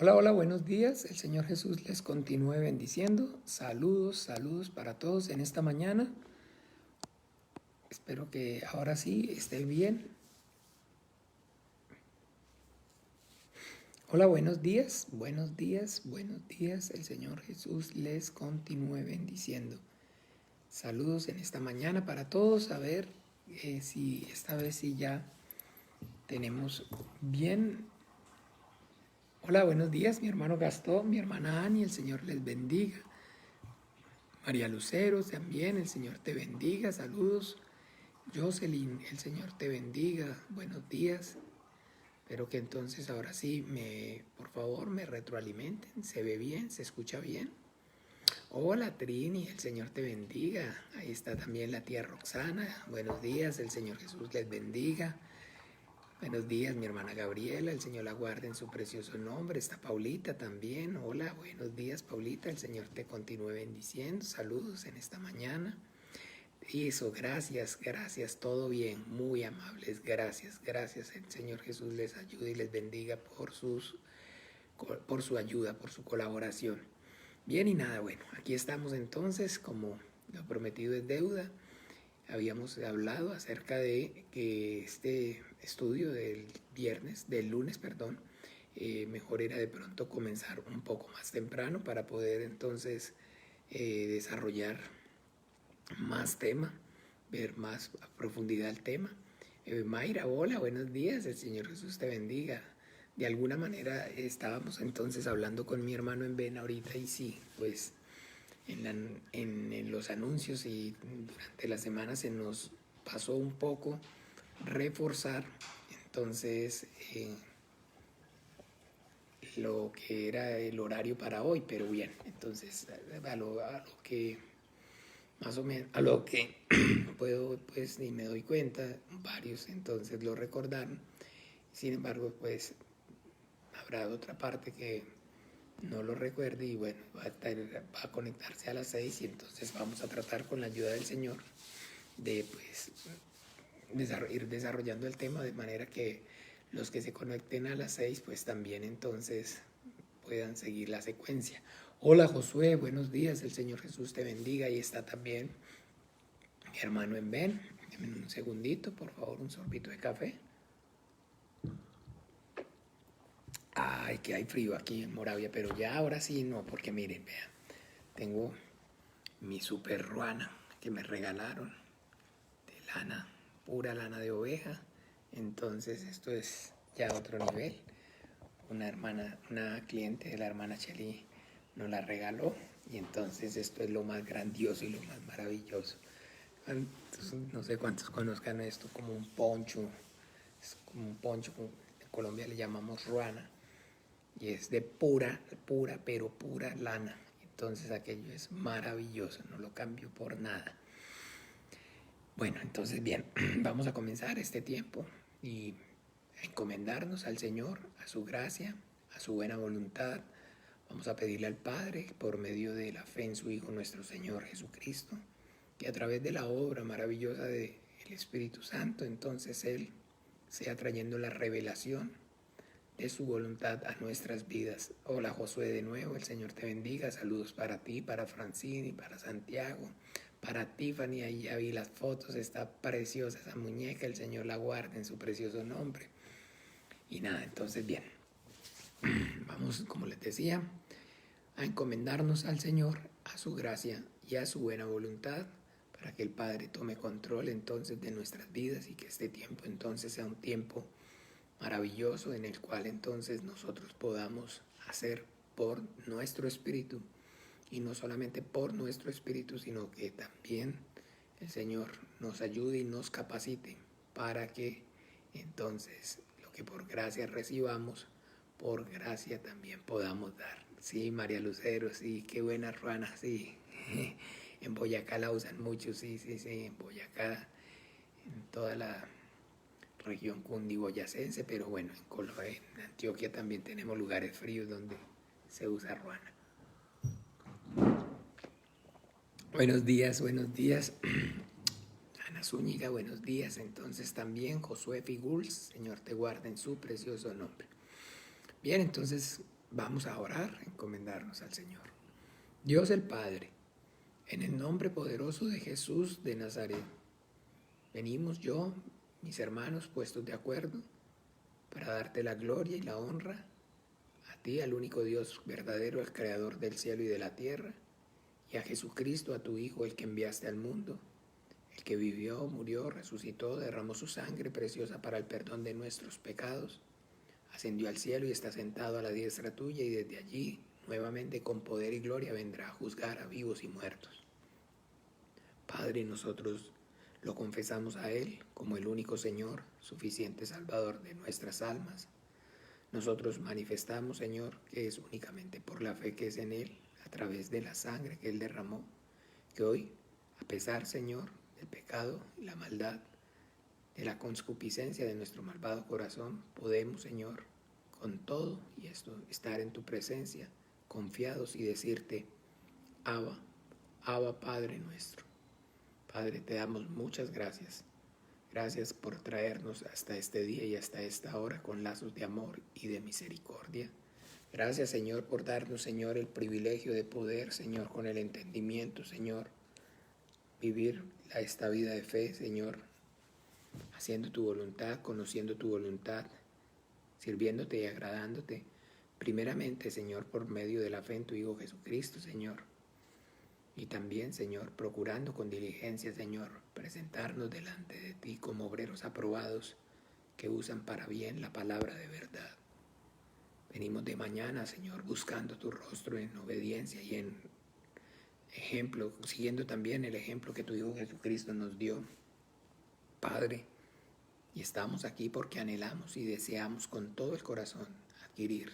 Hola, hola, buenos días. El Señor Jesús les continúe bendiciendo. Saludos, saludos para todos en esta mañana. Espero que ahora sí esté bien. Hola, buenos días, buenos días, buenos días. El Señor Jesús les continúe bendiciendo. Saludos en esta mañana para todos. A ver si esta vez sí ya tenemos bien. Hola, buenos días, mi hermano Gastón, mi hermana Ani. El Señor les bendiga. María Lucero también, el Señor te bendiga, saludos. Jocelyn, el Señor te bendiga, buenos días. Espero que entonces ahora sí por favor, me retroalimenten. ¿Se ve bien? ¿Se escucha bien? Hola Trini, el Señor te bendiga. Ahí está también la tía Roxana. Buenos días, el Señor Jesús les bendiga. Buenos días, mi hermana Gabriela, el Señor la guarde en su precioso nombre. Está Paulita también. Hola, buenos días, Paulita, el Señor te continúe bendiciendo. Saludos en esta mañana. Eso, gracias, gracias, todo bien, muy amables, gracias, gracias. El Señor Jesús les ayude y les bendiga por su ayuda, por su colaboración. Bien y nada, bueno, aquí estamos entonces, como lo prometido es deuda. Habíamos hablado acerca de que este estudio del lunes, perdón, mejor era de pronto comenzar un poco más temprano para poder entonces desarrollar más tema, ver más a profundidad el tema. Mayra, hola, buenos días, el Señor Jesús te bendiga. De alguna manera estábamos entonces hablando con mi hermano en Ben ahorita y sí, pues en los anuncios y durante la semana se nos pasó un poco reforzar entonces lo que era el horario para hoy, pero bien, entonces a lo que más o menos a lo que puedo, pues ni me doy cuenta, varios entonces lo recordaron. Sin embargo, pues habrá otra parte que no lo recuerde y bueno, va a conectarse a las 6 y entonces vamos a tratar con la ayuda del Señor de pues ir desarrollando el tema de manera que los que se conecten a las 6 pues también entonces puedan seguir la secuencia. Hola Josué, buenos días, el Señor Jesús te bendiga. Y está también mi hermano en Ben. Deme un segundito, por favor, un sorbito de café. Ay, que hay frío aquí en Moravia, pero ya ahora sí no, porque miren, vean, tengo mi super ruana que me regalaron de lana, pura lana de oveja. Entonces esto es ya otro nivel. Una cliente de la hermana Cheli nos la regaló y entonces esto es lo más grandioso y lo más maravilloso. Entonces, no sé cuántos conozcan esto como un poncho, es como un poncho, en Colombia le llamamos ruana y es de pura, pura, pero pura lana. Entonces aquello es maravilloso, no lo cambio por nada. Bueno, entonces bien, vamos a comenzar este tiempo y encomendarnos al Señor, a su gracia, a su buena voluntad. Vamos a pedirle al Padre, por medio de la fe en su Hijo nuestro Señor Jesucristo, que a través de la obra maravillosa del Espíritu Santo, entonces Él sea trayendo la revelación de su voluntad a nuestras vidas. Hola Josué de nuevo, el Señor te bendiga. Saludos para ti, para Francini, para Santiago, para Tiffany. Ahí ya vi las fotos, está preciosa esa muñeca, el Señor la guarde en su precioso nombre. Y nada, entonces bien, vamos, como les decía, a encomendarnos al Señor, a su gracia y a su buena voluntad, para que el Padre tome control entonces de nuestras vidas y que este tiempo entonces sea un tiempo maravilloso en el cual entonces nosotros podamos hacer por nuestro espíritu y no solamente por nuestro espíritu, sino que también el Señor nos ayude y nos capacite para que entonces lo que por gracia recibamos, por gracia también podamos dar. Sí, María Lucero, sí, qué buena ruana, sí. En Boyacá la usan mucho, sí, sí, sí, en Boyacá, en toda la región cundiboyacense, pero bueno, en Antioquia también tenemos lugares fríos donde se usa ruana. Buenos días, buenos días. Ana Zúñiga, buenos días. Entonces también Josué Figuls, Señor te guarde en su precioso nombre. Bien, entonces Vamos a orar, encomendarnos al Señor. Dios el Padre, en el nombre poderoso de Jesús de Nazaret, venimos yo, mis hermanos, puestos de acuerdo para darte la gloria y la honra a ti, al único Dios verdadero, el creador del cielo y de la tierra, y a Jesucristo, a tu Hijo, el que enviaste al mundo, el que vivió, murió, resucitó, derramó su sangre preciosa para el perdón de nuestros pecados, ascendió al cielo y está sentado a la diestra tuya, y desde allí, nuevamente con poder y gloria, vendrá a juzgar a vivos y muertos. Padre, nosotros lo confesamos a Él como el único Señor, suficiente Salvador de nuestras almas. Nosotros manifestamos, Señor, que es únicamente por la fe que es en Él, a través de la sangre que Él derramó, que hoy, a pesar, Señor, del pecado y la maldad, de la concupiscencia de nuestro malvado corazón, podemos, Señor, con todo y esto, estar en tu presencia, confiados y decirte, Abba, Abba, Padre nuestro. Padre, te damos muchas gracias. Gracias por traernos hasta este día y hasta esta hora con lazos de amor y de misericordia. Gracias, Señor, por darnos, Señor, el privilegio de poder, Señor, con el entendimiento, Señor, vivir esta vida de fe, Señor, haciendo tu voluntad, conociendo tu voluntad, sirviéndote y agradándote. Primeramente, Señor, por medio de la fe en tu Hijo Jesucristo, Señor. Y también, Señor, procurando con diligencia, Señor, presentarnos delante de ti como obreros aprobados que usan para bien la palabra de verdad. Venimos de mañana, Señor, buscando tu rostro en obediencia y en ejemplo, siguiendo también el ejemplo que tu Hijo Jesucristo nos dio, Padre. Y estamos aquí porque anhelamos y deseamos con todo el corazón adquirir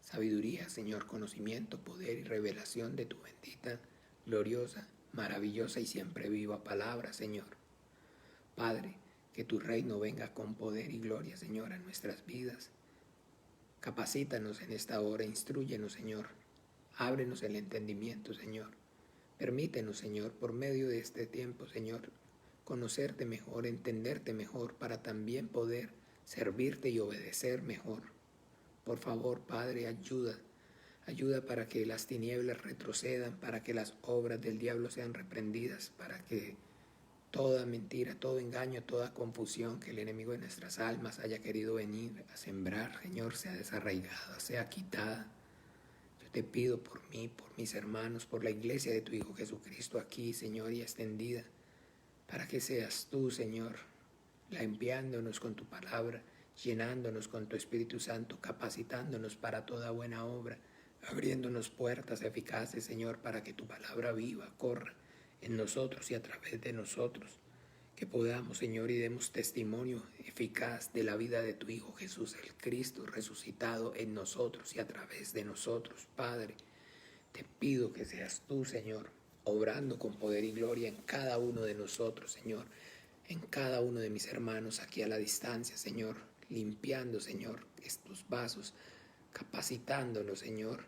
sabiduría, Señor, conocimiento, poder y revelación de tu bendita, gloriosa, maravillosa y siempre viva palabra, Señor. Padre, que tu reino venga con poder y gloria, Señor, a nuestras vidas. Capacítanos en esta hora, instrúyenos, Señor. Ábrenos el entendimiento, Señor. Permítenos, Señor, por medio de este tiempo, Señor, conocerte mejor, entenderte mejor, para también poder servirte y obedecer mejor. Por favor, Padre, ayuda para que las tinieblas retrocedan, para que las obras del diablo sean reprendidas, para que toda mentira, todo engaño, toda confusión que el enemigo de nuestras almas haya querido venir a sembrar, Señor, sea desarraigada, sea quitada. Yo te pido por mí, por mis hermanos, por la iglesia de tu Hijo Jesucristo aquí, Señor, y extendida, para que seas tú, Señor, limpiándonos con tu palabra, llenándonos con tu Espíritu Santo, capacitándonos para toda buena obra, abriéndonos puertas eficaces, Señor, para que tu palabra viva, corra en nosotros y a través de nosotros, que podamos, Señor, y demos testimonio eficaz de la vida de tu Hijo Jesús, el Cristo resucitado en nosotros y a través de nosotros. Padre, te pido que seas tú, Señor, obrando con poder y gloria en cada uno de nosotros, Señor, en cada uno de mis hermanos aquí a la distancia, Señor, limpiando, Señor, estos vasos, capacitándonos, Señor,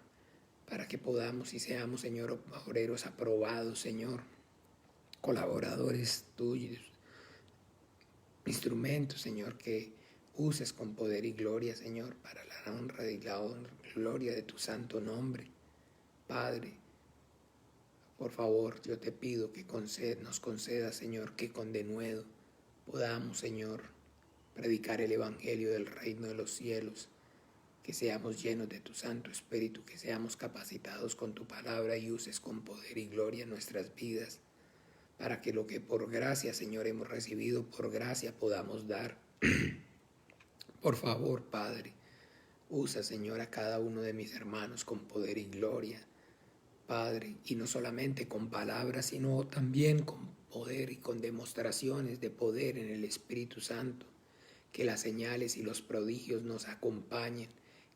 para que podamos y seamos, Señor, obreros aprobados, Señor, colaboradores tuyos, instrumentos, Señor, que uses con poder y gloria, Señor, para la honra y la gloria de tu santo nombre. Padre, por favor, yo te pido que nos conceda, Señor, que con denuedo podamos, Señor, predicar el evangelio del reino de los cielos, que seamos llenos de tu Santo Espíritu, que seamos capacitados con tu palabra y uses con poder y gloria nuestras vidas, para que lo que por gracia, Señor, hemos recibido, por gracia podamos dar. Por favor, Padre, usa, Señor, a cada uno de mis hermanos con poder y gloria, Padre, y no solamente con palabras, sino también con poder y con demostraciones de poder en el Espíritu Santo. Que las señales y los prodigios nos acompañen,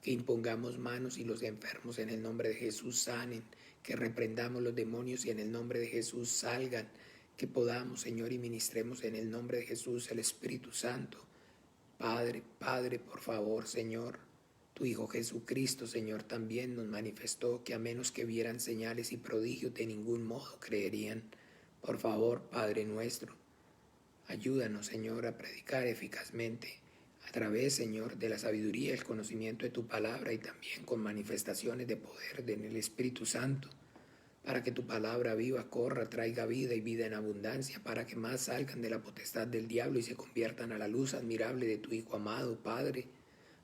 que impongamos manos y los enfermos en el nombre de Jesús sanen, que reprendamos los demonios y en el nombre de Jesús salgan, que podamos, Señor, y ministremos en el nombre de Jesús el Espíritu Santo. Padre, por favor, Señor, tu Hijo Jesucristo, Señor, también nos manifestó que a menos que vieran señales y prodigios de ningún modo creerían. Por favor, Padre nuestro, ayúdanos, Señor, a predicar eficazmente, a través, Señor, de la sabiduría, el conocimiento de tu palabra y también con manifestaciones de poder en el Espíritu Santo, para que tu palabra viva, corra, traiga vida y vida en abundancia, para que más salgan de la potestad del diablo y se conviertan a la luz admirable de tu Hijo amado, Padre.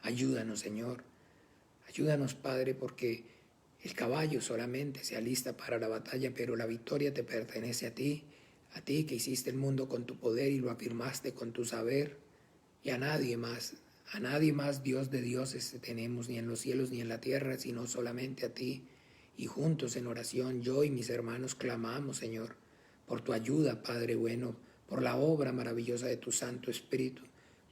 Ayúdanos, Señor. Ayúdanos, Padre, porque el caballo solamente se alista para la batalla, pero la victoria te pertenece a ti que hiciste el mundo con tu poder y lo afirmaste con tu saber, y a nadie más, Dios de dioses tenemos, ni en los cielos ni en la tierra, sino solamente a ti. Y juntos en oración, yo y mis hermanos clamamos, Señor, por tu ayuda, Padre bueno, por la obra maravillosa de tu Santo Espíritu,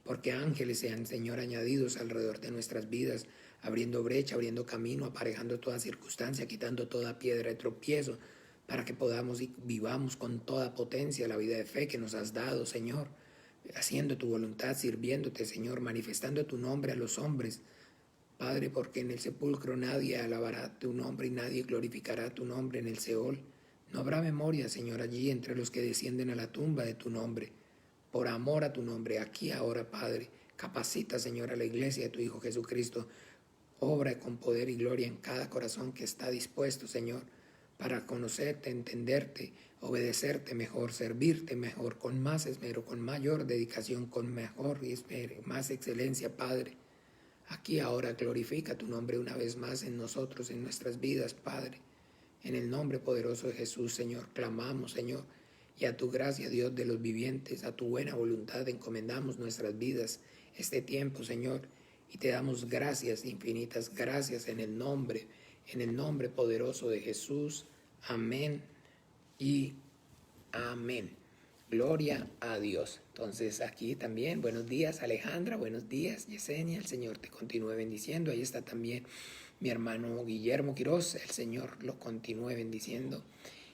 porque ángeles sean, Señor, añadidos alrededor de nuestras vidas, abriendo brecha, abriendo camino, aparejando toda circunstancia, quitando toda piedra de tropiezo, para que podamos y vivamos con toda potencia la vida de fe que nos has dado, Señor, haciendo tu voluntad, sirviéndote, Señor, manifestando tu nombre a los hombres, Padre, porque en el sepulcro nadie alabará tu nombre y nadie glorificará tu nombre en el Seol. No habrá memoria, Señor, allí entre los que descienden a la tumba de tu nombre. Por amor a tu nombre, aquí ahora, Padre, capacita, Señor, a la iglesia de tu Hijo Jesucristo. Obra con poder y gloria en cada corazón que está dispuesto, Señor, para conocerte, entenderte, obedecerte mejor, servirte mejor, con más esmero, con mayor dedicación, con mejor esmero, más excelencia, Padre. Aquí ahora glorifica tu nombre una vez más en nosotros, en nuestras vidas, Padre. En el nombre poderoso de Jesús, Señor, clamamos, Señor, y a tu gracia, Dios de los vivientes, a tu buena voluntad encomendamos nuestras vidas este tiempo, Señor, y te damos gracias, infinitas gracias en el nombre poderoso de Jesús. Amén y amén. Gloria a Dios. Entonces aquí también, buenos días Alejandra, buenos días Yesenia, el Señor te continúe bendiciendo. Ahí está también mi hermano Guillermo Quiroz, el Señor lo continúe bendiciendo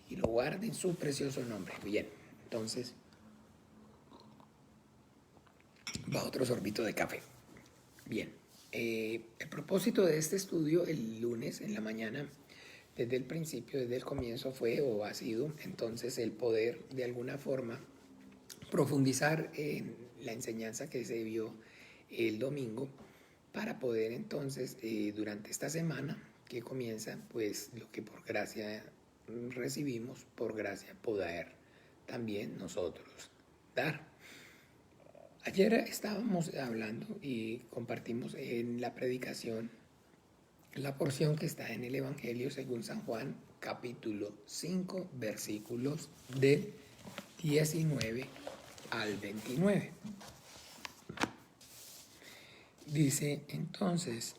y lo guarde en su precioso nombre. Bien, entonces va otro sorbito de café. Bien, el propósito de este estudio el lunes en la mañana, desde el principio, desde el comienzo fue o ha sido entonces el poder de alguna forma profundizar en la enseñanza que se vio el domingo para poder entonces durante esta semana que comienza, pues lo que por gracia recibimos, por gracia poder también nosotros dar. Ayer estábamos hablando y compartimos en la predicación la porción que está en el Evangelio según San Juan, capítulo 5, versículos del 19 al 29. Dice entonces: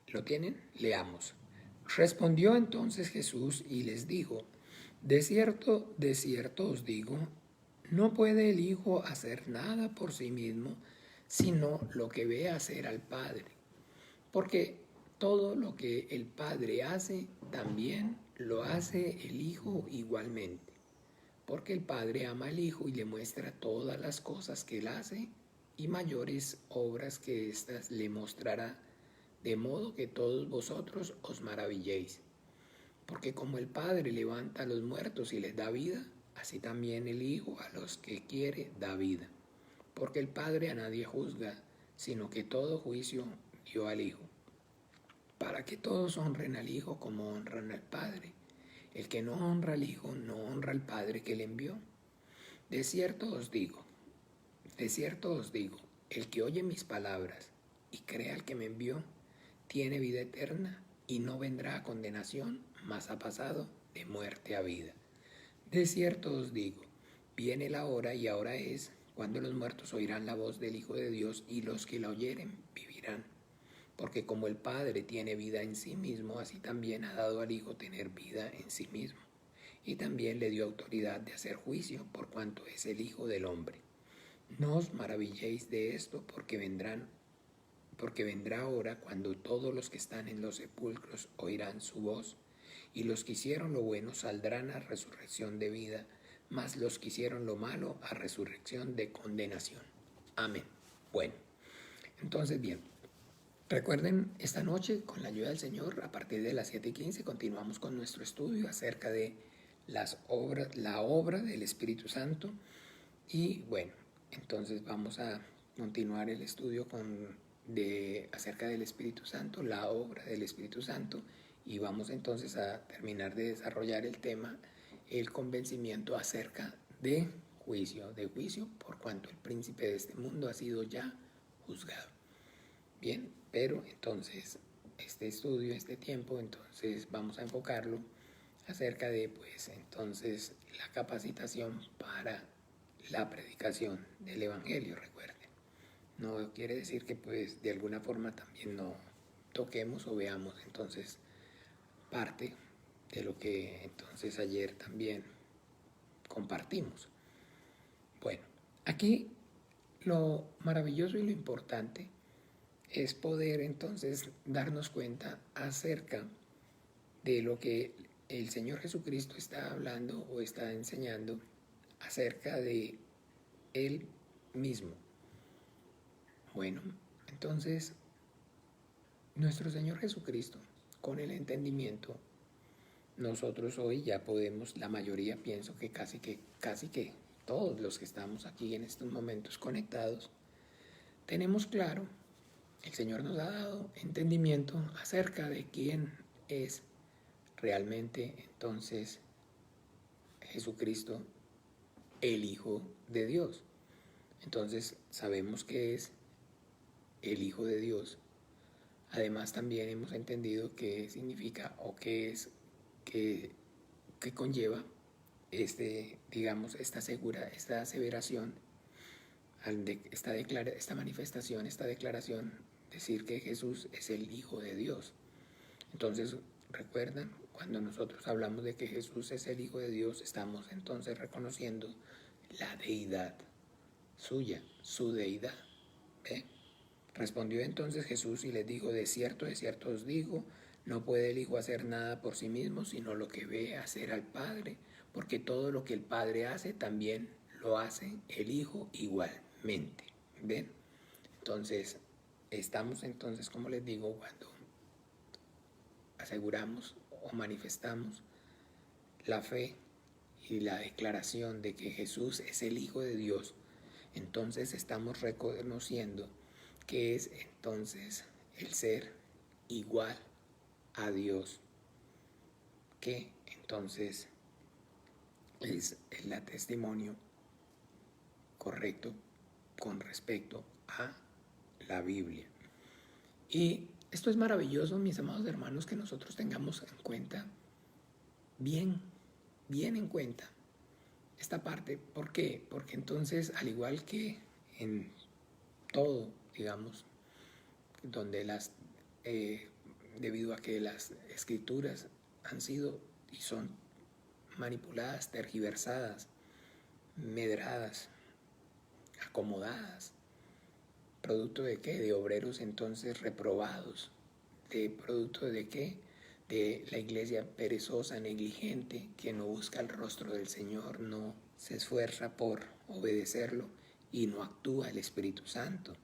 ¿lo tienen? Leamos. Respondió entonces Jesús y les dijo: de cierto os digo, no puede el Hijo hacer nada por sí mismo, sino lo que ve hacer al Padre. Porque todo lo que el Padre hace, también lo hace el Hijo igualmente. Porque el Padre ama al Hijo y le muestra todas las cosas que él hace, y mayores obras que éstas le mostrará, de modo que todos vosotros os maravilléis. Porque como el Padre levanta a los muertos y les da vida, así también el Hijo a los que quiere da vida. Porque el Padre a nadie juzga, sino que todo juicio dio al Hijo, para que todos honren al Hijo como honran al Padre. El que no honra al Hijo no honra al Padre que le envió. De cierto os digo, el que oye mis palabras y cree al que me envió, tiene vida eterna y no vendrá a condenación, mas ha pasado de muerte a vida. De cierto os digo, viene la hora y ahora es, cuando los muertos oirán la voz del Hijo de Dios, y los que la oyeren vivirán. Porque como el Padre tiene vida en sí mismo, así también ha dado al Hijo tener vida en sí mismo. Y también le dio autoridad de hacer juicio, por cuanto es el Hijo del Hombre. No os maravilléis de esto, porque vendrá hora cuando todos los que están en los sepulcros oirán su voz, y los que hicieron lo bueno saldrán a resurrección de vida, mas los que hicieron lo malo a resurrección de condenación. Amén. Bueno, entonces bien, Recuerden, esta noche, con la ayuda del Señor, a partir de las 7:15, continuamos con nuestro estudio acerca de la obra del Espíritu Santo. Y bueno, entonces vamos a continuar el estudio acerca del Espíritu Santo, la obra del Espíritu Santo, y vamos entonces a terminar de desarrollar el tema, el convencimiento acerca de juicio por cuanto el príncipe de este mundo ha sido ya juzgado. Bien, pero entonces este estudio, este tiempo, entonces vamos a enfocarlo acerca de, pues, entonces la capacitación para la predicación del Evangelio, recuerden. No quiere decir que, pues, de alguna forma también no toquemos o veamos entonces parte de lo que entonces ayer también compartimos. Bueno, aquí lo maravilloso y lo importante es poder entonces darnos cuenta acerca de lo que el Señor Jesucristo está hablando o está enseñando acerca de Él mismo. Bueno, entonces nuestro Señor Jesucristo, con el entendimiento, nosotros hoy ya podemos, la mayoría pienso que casi que todos los que estamos aquí en estos momentos conectados, tenemos claro, el Señor nos ha dado entendimiento acerca de quién es realmente entonces Jesucristo, el Hijo de Dios. Entonces sabemos que es el Hijo de Dios. Además también hemos entendido qué significa o qué es, qué conlleva esta aseveración, esta manifestación, esta declaración, decir que Jesús es el Hijo de Dios. Entonces, recuerdan, cuando nosotros hablamos de que Jesús es el Hijo de Dios, estamos entonces reconociendo la deidad suya, su deidad. ¿Ve? Respondió entonces Jesús y les dijo, de cierto os digo, no puede el Hijo hacer nada por sí mismo, sino lo que ve hacer al Padre, porque todo lo que el Padre hace, también lo hace el Hijo igualmente. ¿Ven? Entonces, estamos entonces, como les digo, cuando aseguramos o manifestamos la fe y la declaración de que Jesús es el Hijo de Dios, entonces estamos reconociendo que es entonces el ser igual a Dios, que entonces es el testimonio correcto con respecto a la Biblia. Y esto es maravilloso, mis amados hermanos, que nosotros tengamos en cuenta, bien en cuenta, esta parte. ¿Por qué? Porque entonces, al igual que en todo, digamos, donde debido a que las escrituras han sido y son manipuladas, tergiversadas, medradas, acomodadas, ¿producto de qué? De obreros entonces reprobados, de producto de qué? De la iglesia perezosa, negligente, que no busca el rostro del Señor, no se esfuerza por obedecerlo y no actúa el Espíritu Santo.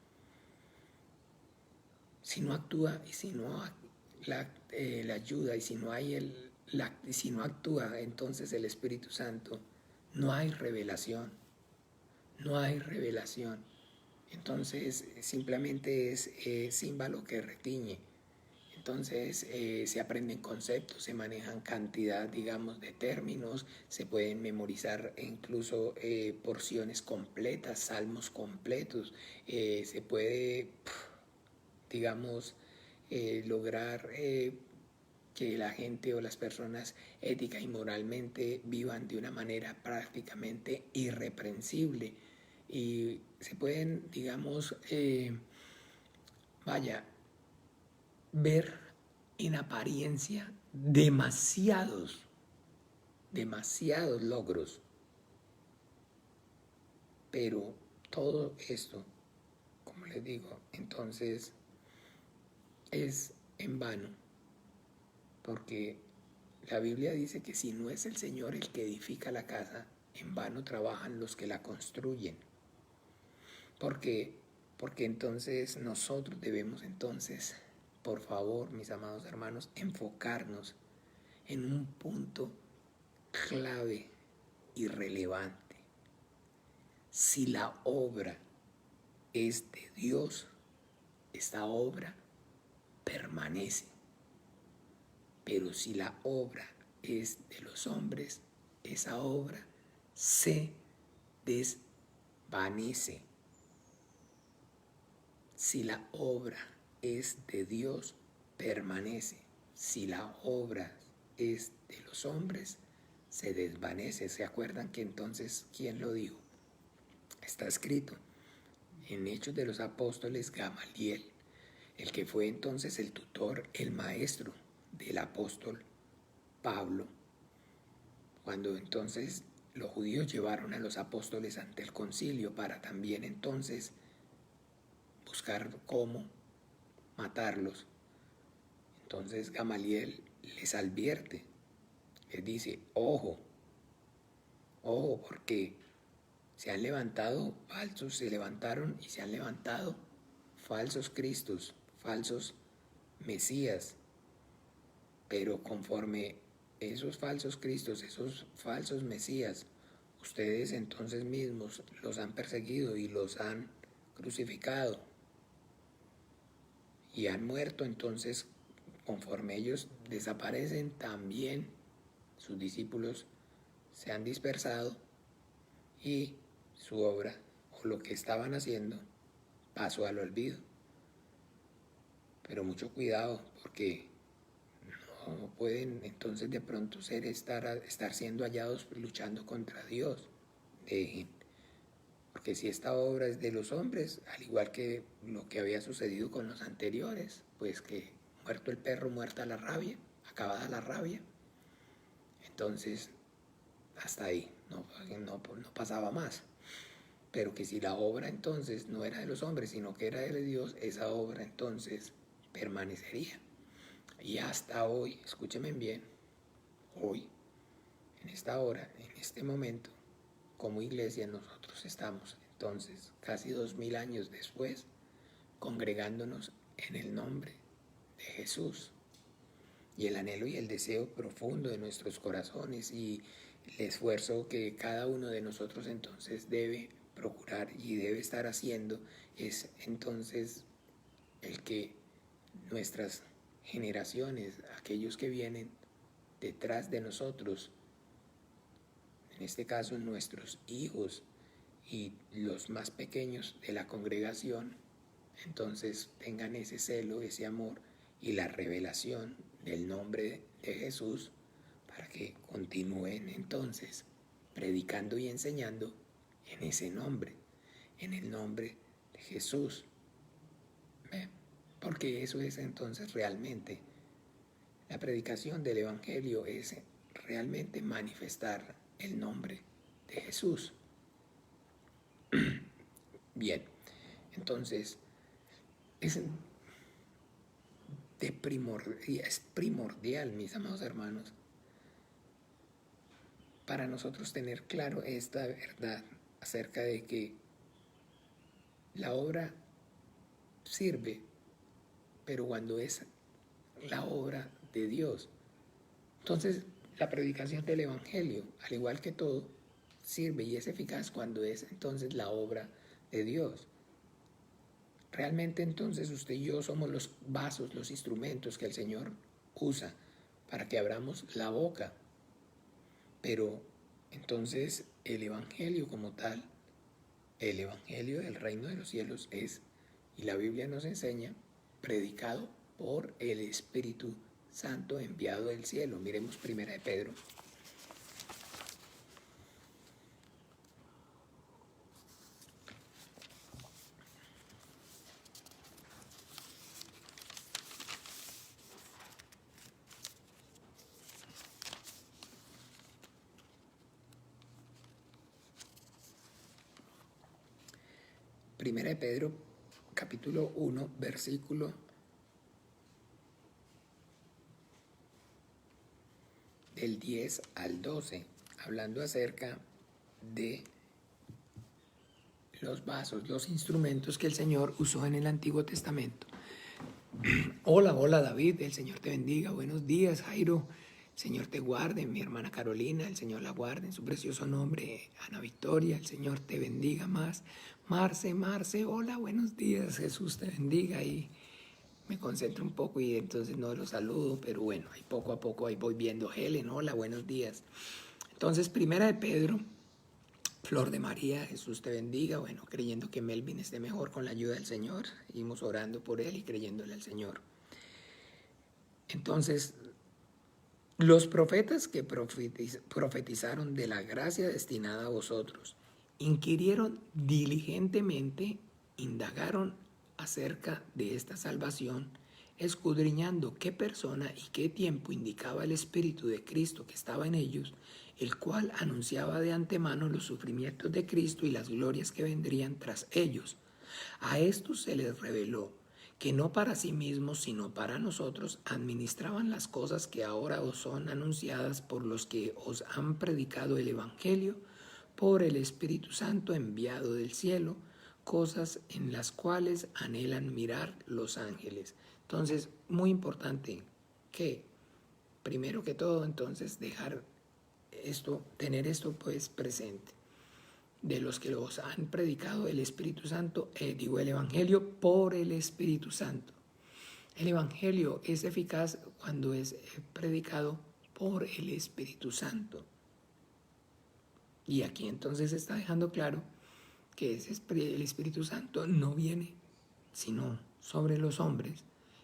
Si no actúa y si no la ayuda y si no hay si no actúa entonces el Espíritu Santo, no hay revelación, no hay revelación. Entonces simplemente es címbalo que retiñe. Entonces se aprenden conceptos, se manejan cantidad, digamos, de términos, se pueden memorizar incluso porciones completas, salmos completos, se puede, digamos, lograr que la gente o las personas ética y moralmente vivan de una manera prácticamente irreprensible. Y se pueden, digamos, ver en apariencia demasiados logros. Pero todo esto, como les digo, entonces es en vano, porque la Biblia dice que si no es el Señor el que edifica la casa, en vano trabajan los que la construyen. ¿Por qué? Porque entonces nosotros debemos entonces, por favor, mis amados hermanos, enfocarnos en un punto clave y relevante. Si la obra es de Dios, esta obra permanece. Pero si la obra es de los hombres, esa obra se desvanece. Si la obra es de Dios, permanece. Si la obra es de los hombres, se desvanece. ¿Se acuerdan que entonces quién lo dijo? Está escrito en Hechos de los Apóstoles, Gamaliel, el que fue entonces el tutor, el maestro del apóstol Pablo. Cuando entonces los judíos llevaron a los apóstoles ante el concilio para también entonces buscar cómo matarlos, entonces Gamaliel les advierte, les dice, ojo, porque se han levantado falsos, se levantaron y se han levantado falsos cristos, falsos mesías, pero conforme esos falsos cristos, esos falsos mesías, ustedes entonces mismos los han perseguido y los han crucificado y han muerto, entonces conforme ellos desaparecen, también sus discípulos se han dispersado y su obra o lo que estaban haciendo pasó al olvido. Pero mucho cuidado, porque no pueden entonces de pronto estar siendo hallados luchando contra Dios. Dejen, porque si esta obra es de los hombres, al igual que lo que había sucedido con los anteriores, pues que muerto el perro, muerta la rabia, acabada la rabia, entonces hasta ahí, no pasaba más. Pero que si la obra entonces no era de los hombres, sino que era de Dios, esa obra entonces permanecería. Y hasta hoy, escúchenme bien, hoy, en esta hora, en este momento, como iglesia nosotros estamos entonces, casi 2000 años después, congregándonos en el nombre de Jesús. Y el anhelo y el deseo profundo de nuestros corazones y el esfuerzo que cada uno de nosotros entonces debe procurar y debe estar haciendo es entonces el que nuestras generaciones, aquellos que vienen detrás de nosotros, en este caso nuestros hijos y los más pequeños de la congregación, entonces tengan ese celo, ese amor y la revelación del nombre de Jesús para que continúen entonces predicando y enseñando en ese nombre, en el nombre de Jesús. Porque eso es entonces realmente la predicación del Evangelio, es realmente manifestar el nombre de Jesús. Bien, entonces es primordial, mis amados hermanos, para nosotros tener claro esta verdad acerca de que la obra sirve, pero cuando es la obra de Dios. Entonces, la predicación del Evangelio, al igual que todo, sirve y es eficaz cuando es entonces la obra de Dios. Realmente entonces usted y yo somos los vasos, los instrumentos que el Señor usa para que abramos la boca. Pero entonces el Evangelio como tal, el Evangelio del reino de los cielos es, y la Biblia nos enseña, predicado por el Espíritu Santo enviado del cielo. Miremos Primera de Pedro. Primera de Pedro, capítulo 1, versículo del 10 al 12, hablando acerca de los vasos, los instrumentos que el Señor usó en el Antiguo Testamento. Hola, hola David, el Señor te bendiga. Buenos días, Jairo. El Señor te guarde, mi hermana Carolina, el Señor la guarde en su precioso nombre. Ana Victoria, el Señor te bendiga más. Marce, hola, buenos días, Jesús te bendiga. Y me concentro un poco y entonces no los saludo, pero bueno, ahí poco a poco ahí voy viendo. Helen, hola, buenos días. Entonces, primera de Pedro, Flor de María, Jesús te bendiga. Bueno, creyendo que Melvin esté mejor con la ayuda del Señor. Seguimos orando por él y creyéndole al Señor. Entonces, los profetas que profetizaron de la gracia destinada a vosotros, inquirieron diligentemente, indagaron acerca de esta salvación, escudriñando qué persona y qué tiempo indicaba el Espíritu de Cristo que estaba en ellos, el cual anunciaba de antemano los sufrimientos de Cristo y las glorias que vendrían tras ellos. A estos se les reveló que no para sí mismos, sino para nosotros, administraban las cosas que ahora os son anunciadas por los que os han predicado el Evangelio, por el Espíritu Santo enviado del cielo, cosas en las cuales anhelan mirar los ángeles. Entonces, muy importante que, primero que todo, entonces, tener esto pues presente. De los que los han predicado el Espíritu Santo, el Evangelio por el Espíritu Santo. El Evangelio es eficaz cuando es predicado por el Espíritu Santo. Y aquí entonces está dejando claro que el Espíritu Santo no viene sino sobre los hombres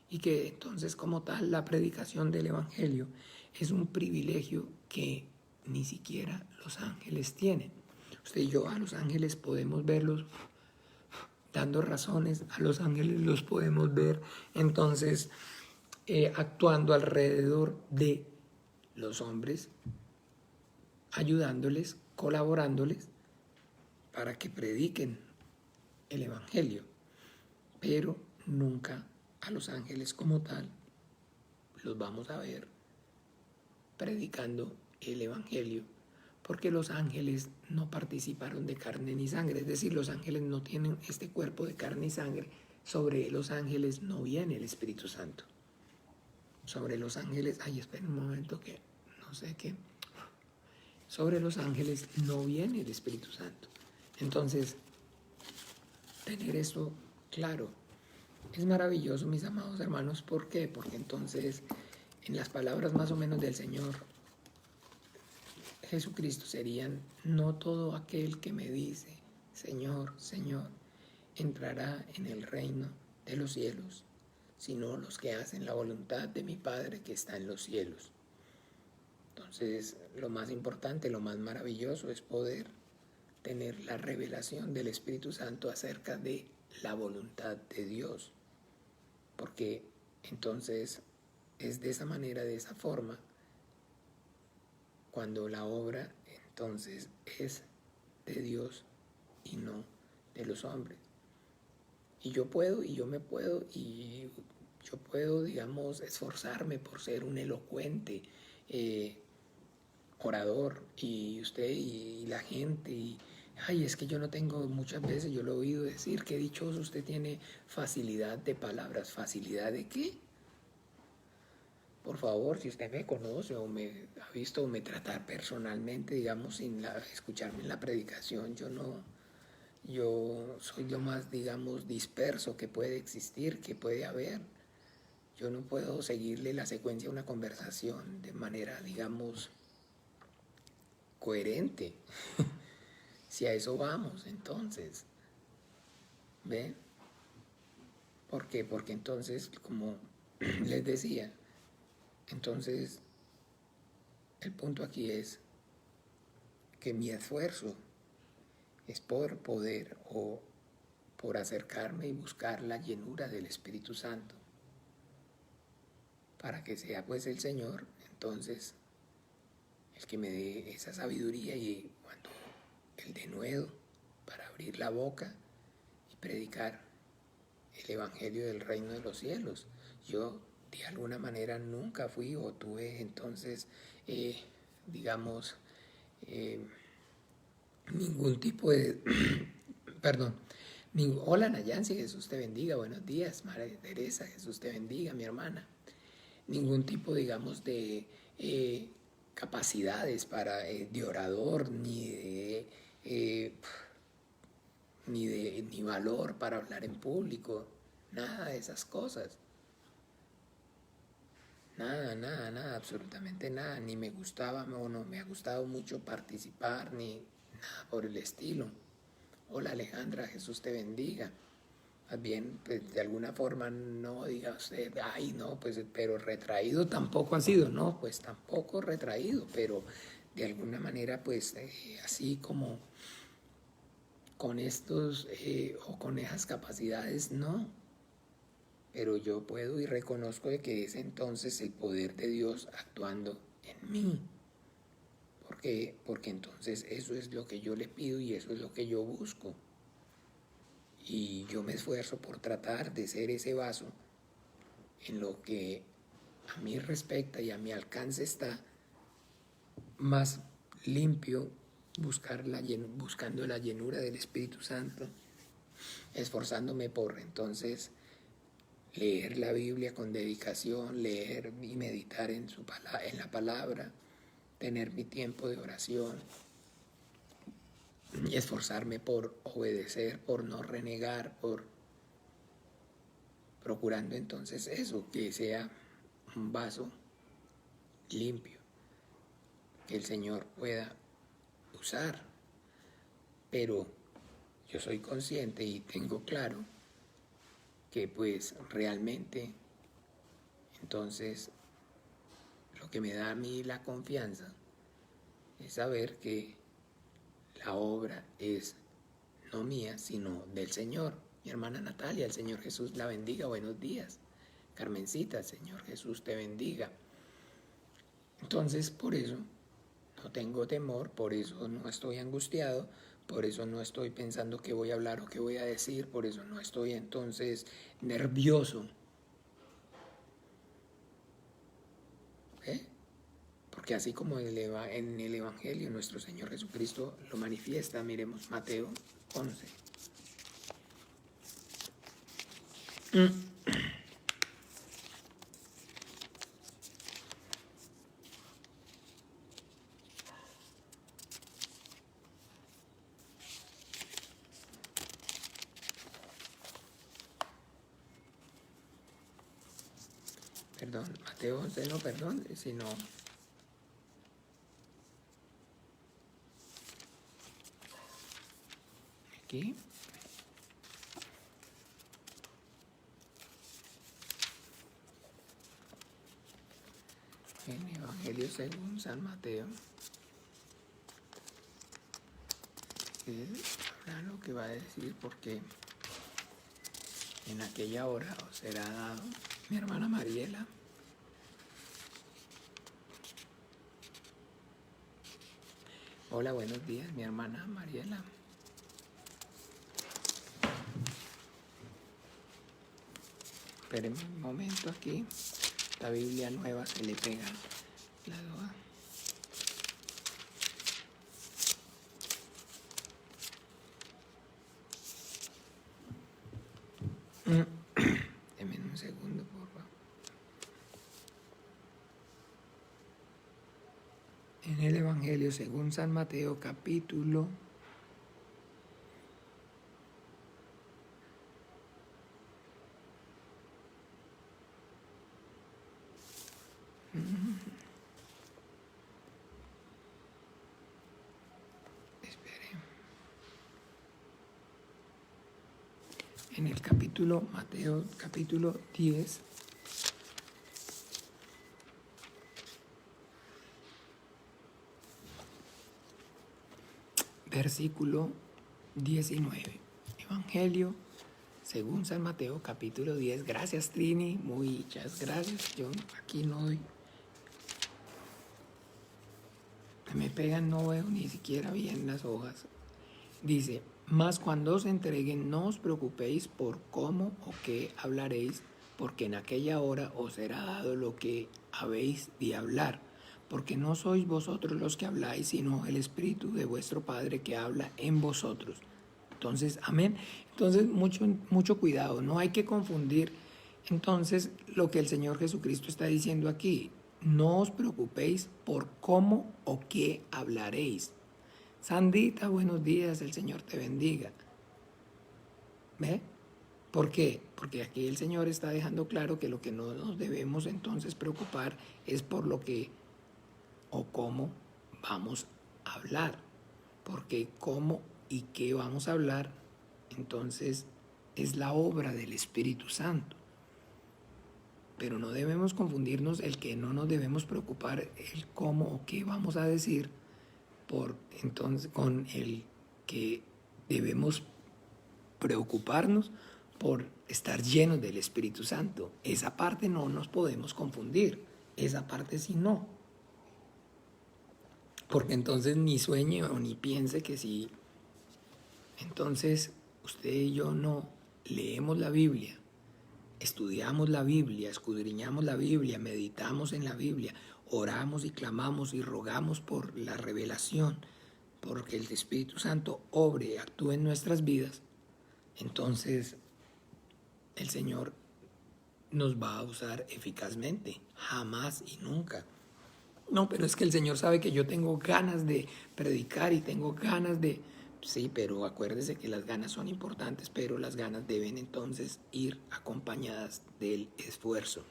y que entonces como tal la predicación del Evangelio es un privilegio que ni siquiera los ángeles tienen. Usted y yo a los ángeles podemos verlos dando razones, a los ángeles los podemos ver entonces actuando alrededor de los hombres, ayudándoles, colaborándoles para que prediquen el Evangelio, pero nunca a los ángeles como tal los vamos a ver predicando el Evangelio, porque los ángeles no participaron de carne ni sangre, es decir, los ángeles no tienen este cuerpo de carne y sangre. Sobre los ángeles no viene el Espíritu Santo. Sobre los ángeles, esperen un momento que no sé qué. Sobre los ángeles no viene el Espíritu Santo. Entonces, tener esto claro es maravilloso, mis amados hermanos. ¿Por qué? Porque entonces, en las palabras más o menos del Señor Jesucristo serían: no todo aquel que me dice, Señor, Señor, entrará en el reino de los cielos, sino los que hacen la voluntad de mi Padre que está en los cielos. Entonces, lo más importante, lo más maravilloso es poder tener la revelación del Espíritu Santo acerca de la voluntad de Dios, porque entonces es de esa manera, de esa forma, cuando la obra entonces es de Dios y no de los hombres. Y yo puedo, digamos, esforzarme por ser un elocuente orador, y usted y la gente, es que yo no tengo, muchas veces yo lo he oído decir, qué dichoso usted tiene facilidad de palabras. ¿Facilidad de qué? Por favor, si usted me conoce o me ha visto o me trata personalmente, digamos, sin escucharme en la predicación, yo soy lo más, digamos, disperso que puede existir, que puede haber. Yo no puedo seguirle la secuencia a una conversación de manera, digamos, coherente. Si a eso vamos, entonces, ¿ven? ¿Por qué? Porque entonces, como les decía, entonces el punto aquí es que mi esfuerzo es por poder o por acercarme y buscar la llenura del Espíritu Santo, para que sea pues el Señor entonces el que me dé esa sabiduría y cuando el denuedo para abrir la boca y predicar el Evangelio del reino de los cielos. Yo de alguna manera nunca fui o tuve entonces digamos ningún tipo de Perdón. Hola Nayansi, Jesús te bendiga. Buenos días, María Teresa, Jesús te bendiga, mi hermana. Ningún tipo, digamos, de capacidades de orador, eh, ni valor para hablar en público, nada de esas cosas. Nada, absolutamente nada. Ni me gustaba o no me ha gustado mucho participar, ni nada por el estilo. Hola Alejandra, Jesús te bendiga. Más bien, pues, de alguna forma no diga usted, ay no, pues, pero retraído tampoco ha sido, no, pues tampoco retraído, pero de alguna manera, pues, así como con estos o con esas capacidades, no. Pero yo puedo y reconozco de que es entonces el poder de Dios actuando en mí. Porque entonces eso es lo que yo le pido y eso es lo que yo busco. Y yo me esfuerzo por tratar de ser ese vaso en lo que a mí respecta y a mi alcance está más limpio, buscando la llenura del Espíritu Santo, esforzándome por entonces leer la Biblia con dedicación, leer y meditar en la palabra, tener mi tiempo de oración y esforzarme por obedecer, por no renegar, procurando entonces eso, que sea un vaso limpio, que el Señor pueda usar. Pero yo soy consciente y tengo claro que pues realmente entonces lo que me da a mí la confianza es saber que la obra es no mía, sino del Señor. Mi hermana Natalia, el Señor Jesús la bendiga, buenos días. Carmencita, el Señor Jesús te bendiga. Entonces, por eso no tengo temor, por eso no estoy angustiado, por eso no estoy pensando qué voy a hablar o qué voy a decir, por eso no estoy entonces nervioso. ¿Eh? Porque así como en el Evangelio nuestro Señor Jesucristo lo manifiesta, miremos Mateo 11. Perdón, Mateo 11 no, perdón, sino aquí. En Evangelio según San Mateo. Habrá lo que va a decir porque en aquella hora os será dado mi hermana Mariela. Hola, buenos días, mi hermana Mariela. Espérenme un momento aquí. La Biblia nueva se le pega la doa. Denme un segundo, por favor. En el Evangelio según San Mateo, capítulo 10, versículo 19. Evangelio según San Mateo, capítulo 10. Gracias, Trini, muchas gracias. Yo aquí no doy. Me pegan, no veo ni siquiera bien las hojas. Dice: mas cuando os entreguen, no os preocupéis por cómo o qué hablaréis, porque en aquella hora os será dado lo que habéis de hablar, porque no sois vosotros los que habláis, sino el Espíritu de vuestro Padre que habla en vosotros. Entonces, amén. Entonces, mucho cuidado, no hay que confundir entonces lo que el Señor Jesucristo está diciendo aquí. No os preocupéis por cómo o qué hablaréis. Sandita, buenos días, el Señor te bendiga. ¿Ve? ¿Por qué? Porque aquí el Señor está dejando claro que lo que no nos debemos entonces preocupar es por lo que o cómo vamos a hablar. Porque cómo y qué vamos a hablar, entonces es la obra del Espíritu Santo. Pero no debemos confundirnos el que no nos debemos preocupar el cómo o qué vamos a decir por entonces con el que debemos preocuparnos por estar llenos del Espíritu Santo. Esa parte no nos podemos confundir, esa parte sí no. Porque entonces ni sueñe o ni piense que si entonces usted y yo no leemos la Biblia, estudiamos la Biblia, escudriñamos la Biblia, meditamos en la Biblia, oramos y clamamos y rogamos por la revelación, porque el Espíritu Santo obre, actúe en nuestras vidas, entonces el Señor nos va a usar eficazmente, jamás y nunca. No, pero es que el Señor sabe que yo tengo ganas de predicar y tengo ganas de... Sí, pero acuérdese que las ganas son importantes, pero las ganas deben entonces ir acompañadas del esfuerzo.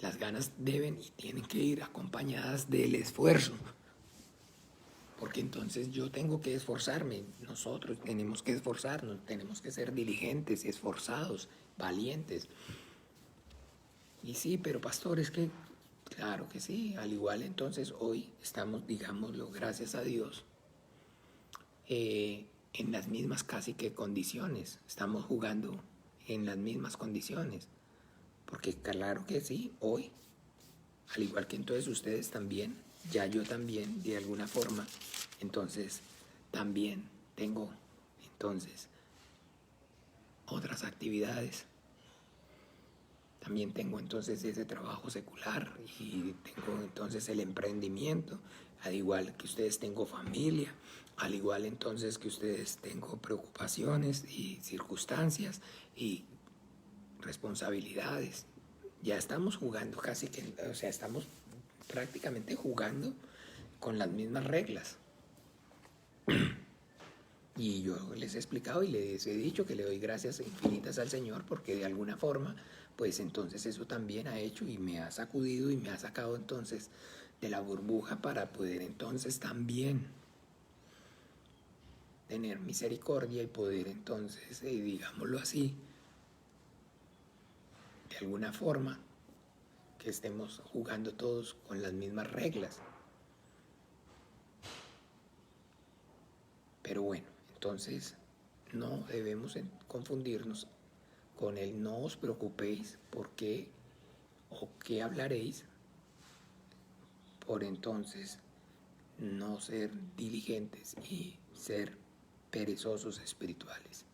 Las ganas deben y tienen que ir acompañadas del esfuerzo. Porque entonces yo tengo que esforzarme, nosotros tenemos que esforzarnos, tenemos que ser diligentes, esforzados, valientes. Y sí, pero pastor, es que, claro que sí, al igual entonces hoy estamos, digámoslo, gracias a Dios, en las mismas casi que condiciones, estamos jugando en las mismas condiciones, porque claro que sí, hoy, al igual que entonces ustedes también, ya yo también, de alguna forma, entonces también tengo entonces otras actividades. También tengo entonces ese trabajo secular y tengo entonces el emprendimiento, al igual que ustedes tengo familia, al igual entonces que ustedes tengo preocupaciones y circunstancias y responsabilidades. Ya estamos jugando casi que, o sea, estamos prácticamente jugando con las mismas reglas. Y yo les he explicado y les he dicho que le doy gracias infinitas al Señor porque de alguna forma, pues entonces eso también ha hecho y me ha sacudido y me ha sacado entonces de la burbuja para poder entonces también tener misericordia y poder entonces, digámoslo así, de alguna forma que estemos jugando todos con las mismas reglas. Pero bueno, entonces no debemos confundirnos con el no os preocupéis por qué o qué hablaréis, por entonces no ser diligentes y ser perezosos espirituales.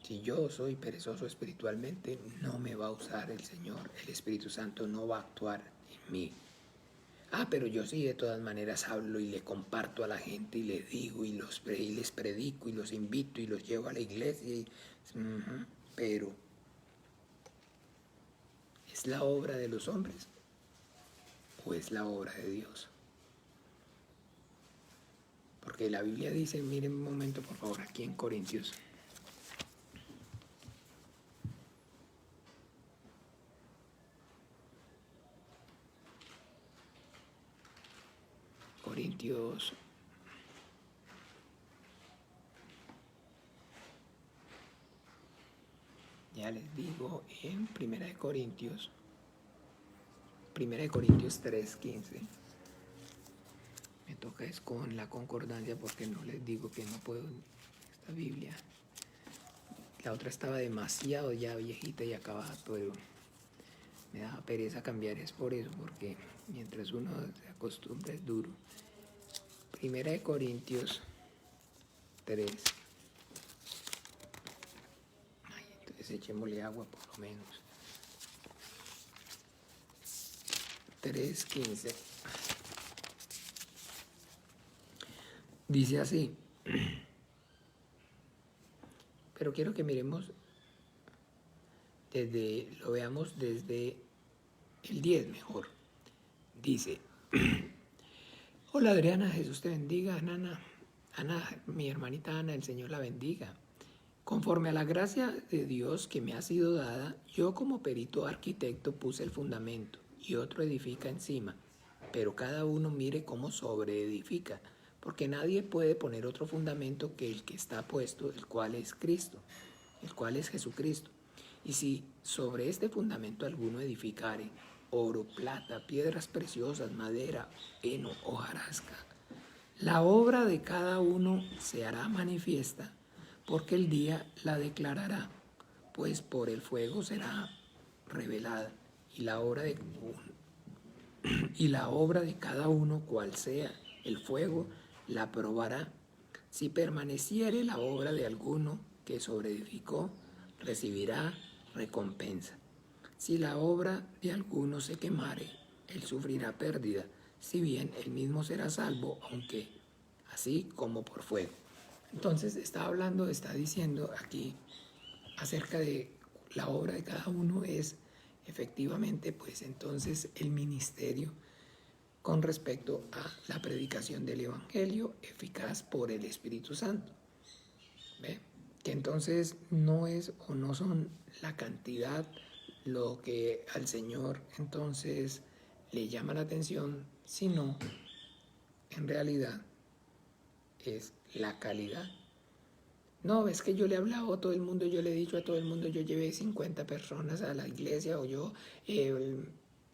Si yo soy perezoso espiritualmente, no me va a usar el Señor, el Espíritu Santo no va a actuar en mí. Ah, pero yo sí de todas maneras hablo y le comparto a la gente y le digo y les predico y los invito y los llevo a la iglesia. Pero ¿es la obra de los hombres o es la obra de Dios? Porque la Biblia dice, miren un momento por favor, aquí en Corintios. Corintios. Ya les digo, en Primera de Corintios 3:15. Me toca es con la concordancia porque no les digo que no puedo esta Biblia. La otra estaba demasiado ya viejita y acabada, pero me daba pereza cambiar, es por eso, porque mientras uno se acostumbra es duro. Primera de Corintios 3. Ay, entonces echémosle agua por lo menos. 3:15. Dice así, pero quiero que miremos lo veamos desde el 10 mejor. Dice, hola Adriana, Jesús te bendiga, Ana, mi hermanita Ana, el Señor la bendiga. Conforme a la gracia de Dios que me ha sido dada, yo como perito arquitecto puse el fundamento y otro edifica encima, pero cada uno mire cómo sobreedifica, porque nadie puede poner otro fundamento que el que está puesto, el cual es Cristo, el cual es Jesucristo. Y si sobre este fundamento alguno edificare oro, plata, piedras preciosas, madera, heno, hojarasca, la obra de cada uno se hará manifiesta, porque el día la declarará, pues por el fuego será revelada, y la obra de cada uno, cual sea el fuego, la probará. Si permaneciere la obra de alguno que sobreedificó, recibirá recompensa. Si la obra de alguno se quemare, él sufrirá pérdida, si bien él mismo será salvo, aunque así como por fuego. Entonces está diciendo aquí acerca de la obra de cada uno es efectivamente pues entonces el ministerio con respecto a la predicación del Evangelio eficaz por el Espíritu Santo. ¿Ve? Que entonces no es o no son la cantidad lo que al Señor entonces le llama la atención, sino en realidad es la calidad. No, es que yo le he hablado a todo el mundo, yo le he dicho a todo el mundo, yo llevé 50 personas a la iglesia o yo,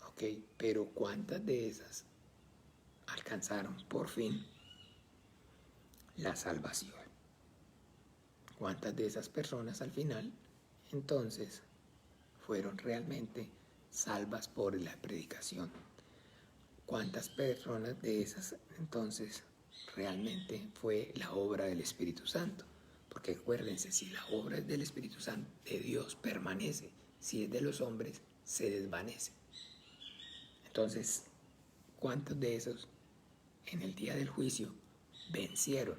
ok, pero ¿cuántas de esas alcanzaron por fin la salvación? ¿Cuántas de esas personas al final entonces fueron realmente salvas por la predicación? ¿Cuántas personas de esas entonces realmente fue la obra del Espíritu Santo? Porque acuérdense, si la obra es del Espíritu Santo, de Dios, permanece. Si es de los hombres, se desvanece. Entonces, ¿cuántos de esos en el día del juicio vencieron?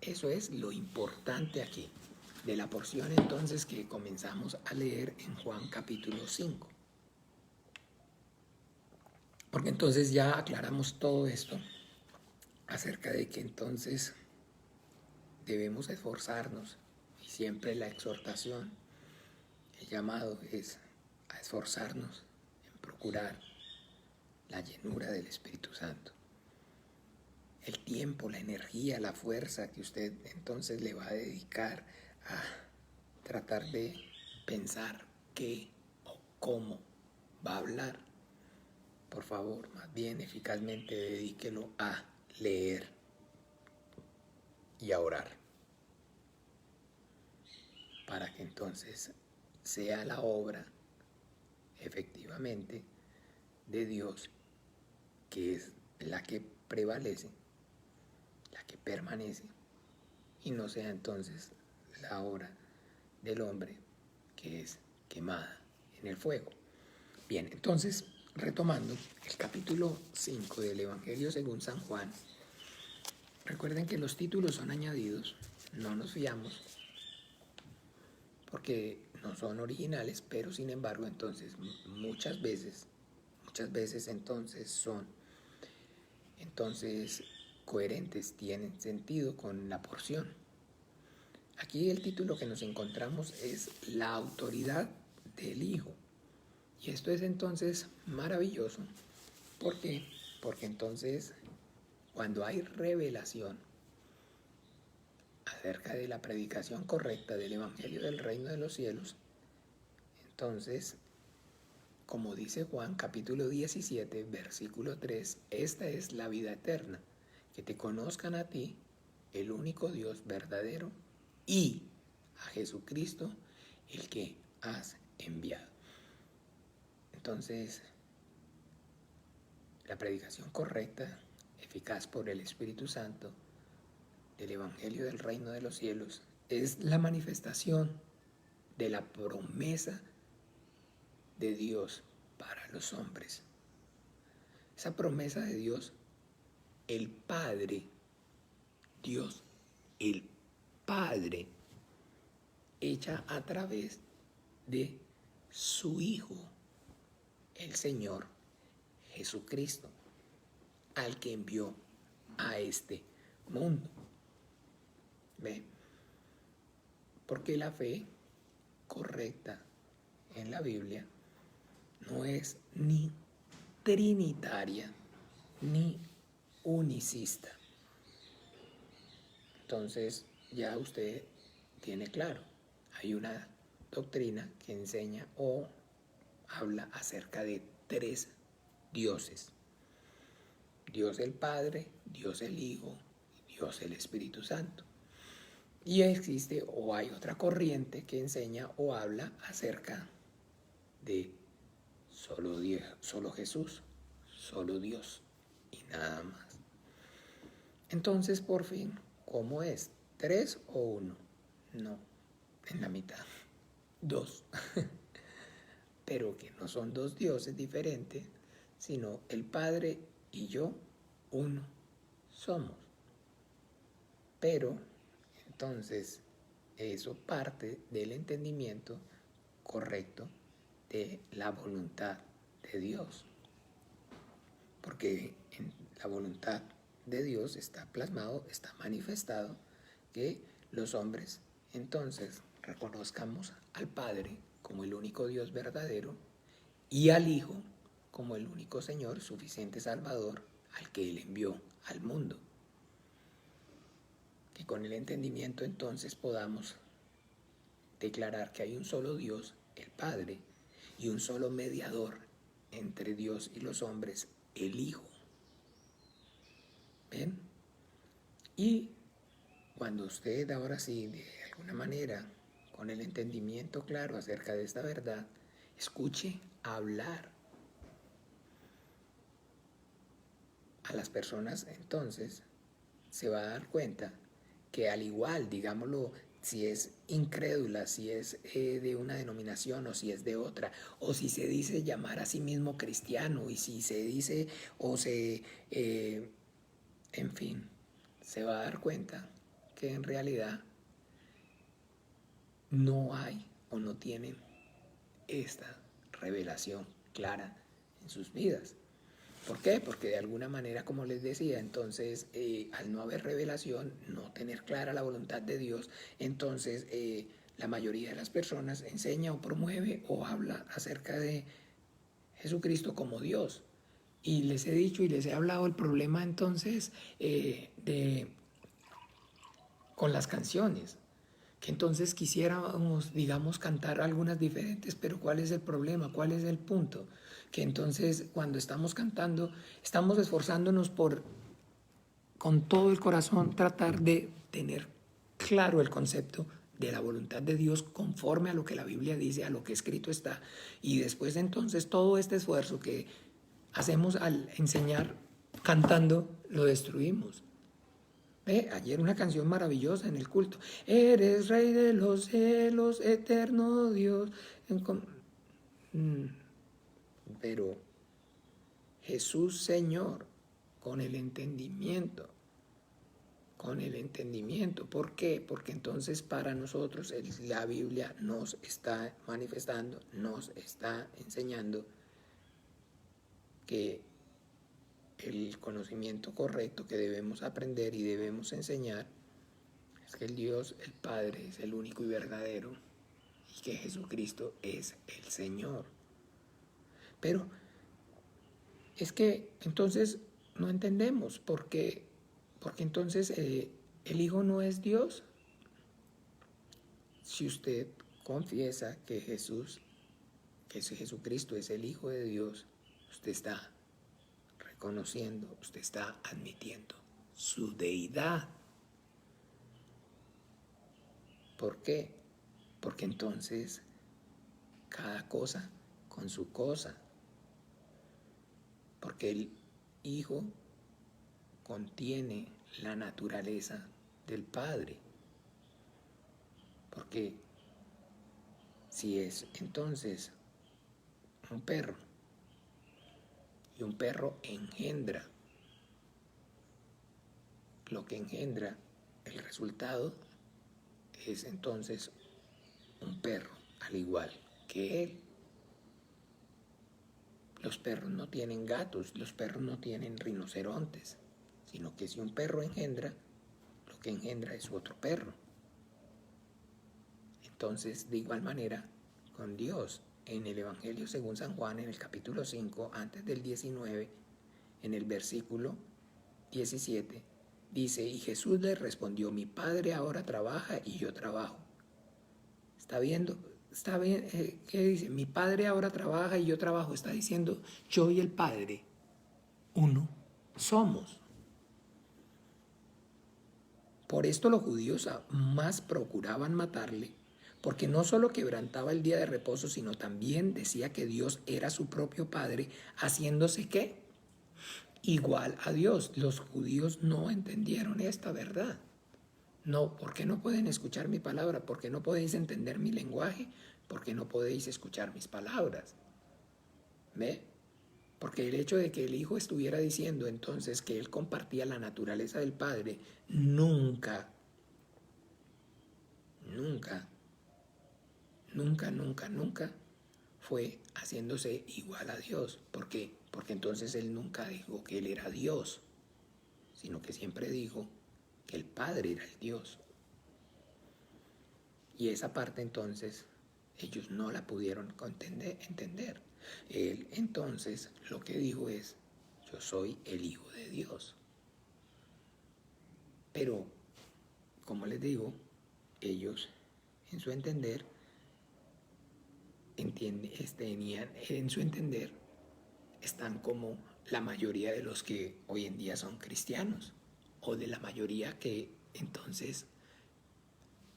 Eso es lo importante aquí, de la porción entonces que comenzamos a leer en Juan capítulo 5. Porque entonces ya aclaramos todo esto acerca de que entonces debemos esforzarnos y siempre la exhortación, el llamado es a esforzarnos en procurar la llenura del Espíritu Santo. El tiempo, la energía, la fuerza que usted entonces le va a dedicar a tratar de pensar qué o cómo va a hablar, por favor, más bien eficazmente dedíquelo a leer y a orar, para que entonces sea la obra efectivamente de Dios, que es la que prevalece, la que permanece, y no sea entonces la obra del hombre que es quemada en el fuego. Bien, entonces, retomando el capítulo 5 del Evangelio según San Juan, recuerden que los títulos son añadidos, no nos fiamos, porque no son originales, pero sin embargo, entonces, muchas veces entonces son coherentes, tienen sentido con la porción. Aquí el título que nos encontramos es la autoridad del Hijo. Y esto es entonces maravilloso. ¿Por qué? Porque entonces cuando hay revelación acerca de la predicación correcta del Evangelio del Reino de los Cielos, entonces, como dice Juan capítulo 17, versículo 3, esta es la vida eterna, que te conozcan a ti, el único Dios verdadero, y a Jesucristo, el que has enviado. Entonces, la predicación correcta, eficaz por el Espíritu Santo, del Evangelio del Reino de los Cielos, es la manifestación de la promesa de Dios para los hombres. Esa promesa de Dios el Padre, Dios, el Padre, hecha a través de su Hijo, el Señor Jesucristo, al que envió a este mundo. ¿Ve? Porque la fe correcta en la Biblia no es ni trinitaria ni unicista. Entonces ya usted tiene claro, hay una doctrina que enseña o habla acerca de tres dioses: Dios el Padre, Dios el Hijo, Dios el Espíritu Santo. Y existe o hay otra corriente que enseña o habla acerca de solo Dios, solo Jesús, solo Dios y nada más. Entonces, por fin, ¿cómo es? ¿Tres o uno? No, en la mitad. Dos. Pero que no son dos dioses diferentes, sino el Padre y yo, uno somos. Pero, entonces, eso parte del entendimiento correcto de la voluntad de Dios. Porque en la voluntad de Dios está plasmado, está manifestado que los hombres entonces reconozcamos al Padre como el único Dios verdadero y al Hijo como el único Señor, suficiente Salvador, al que Él envió al mundo. Que con el entendimiento entonces podamos declarar que hay un solo Dios, el Padre, y un solo mediador entre Dios y los hombres, el Hijo. ¿Ven? Y cuando usted ahora sí, de alguna manera, con el entendimiento claro acerca de esta verdad, escuche hablar a las personas, entonces se va a dar cuenta que al igual, digámoslo, si es incrédula, si es de una denominación o si es de otra, o si se dice llamar a sí mismo cristiano y si se dice o se, en fin, se va a dar cuenta que en realidad no hay o no tienen esta revelación clara en sus vidas. ¿Por qué? Porque de alguna manera, como les decía, entonces al no haber revelación, no tener clara la voluntad de Dios, entonces la mayoría de las personas enseña o promueve o habla acerca de Jesucristo como Dios. Y les he dicho y les he hablado el problema entonces con las canciones, que entonces quisiéramos, digamos, cantar algunas diferentes, pero ¿cuál es el problema? ¿Cuál es el punto? Que entonces cuando estamos cantando, estamos esforzándonos por, con todo el corazón, tratar de tener claro el concepto de la voluntad de Dios conforme a lo que la Biblia dice, a lo que escrito está. Y después entonces todo este esfuerzo que hacemos al enseñar cantando, lo destruimos. Ayer una canción maravillosa en el culto. Eres Rey de los cielos, eterno Dios. Pero Jesús Señor, con el entendimiento. Con el entendimiento. ¿Por qué? Porque entonces para nosotros la Biblia nos está manifestando, nos está enseñando que el conocimiento correcto que debemos aprender y debemos enseñar es que el Dios, el Padre, es el único y verdadero y que Jesucristo es el Señor. Pero es que entonces no entendemos porque entonces el Hijo no es Dios. Si usted confiesa que Jesucristo es el Hijo de Dios, usted está reconociendo, usted está admitiendo su deidad. ¿Por qué? Porque entonces cada cosa con su cosa. Porque el Hijo contiene la naturaleza del Padre. Porque si es entonces un perro y un perro engendra lo que engendra el resultado es entonces un perro, al igual que él. Los perros no tienen gatos, los perros no tienen rinocerontes, sino que si un perro engendra, lo que engendra es otro perro. Entonces, de igual manera, con Dios, en el Evangelio según San Juan, en el capítulo 5, antes del 19, en el versículo 17, dice, y Jesús le respondió, mi Padre ahora trabaja y yo trabajo. ¿Está viendo? ¿Está bien? ¿Qué dice? Mi Padre ahora trabaja y yo trabajo. Está diciendo, yo y el Padre, uno somos. Por esto los judíos más procuraban matarle, porque no solo quebrantaba el día de reposo, sino también decía que Dios era su propio Padre, haciéndose ¿qué? Igual a Dios. Los judíos no entendieron esta verdad. No, ¿por qué no pueden escuchar mi palabra? ¿Por qué no podéis entender mi lenguaje? ¿Por qué no podéis escuchar mis palabras? ¿Ve? Porque el hecho de que el Hijo estuviera diciendo entonces que él compartía la naturaleza del Padre, nunca, nunca, nunca, nunca, nunca fue haciéndose igual a Dios. ¿Por qué? Porque entonces él nunca dijo que él era Dios, sino que siempre dijo que el Padre era el Dios. Y esa parte entonces ellos no la pudieron entender. Él entonces lo que dijo es, yo soy el Hijo de Dios. Pero, como les digo, ellos en su entender, en su entender, están como la mayoría de los que hoy en día son cristianos, o de la mayoría que entonces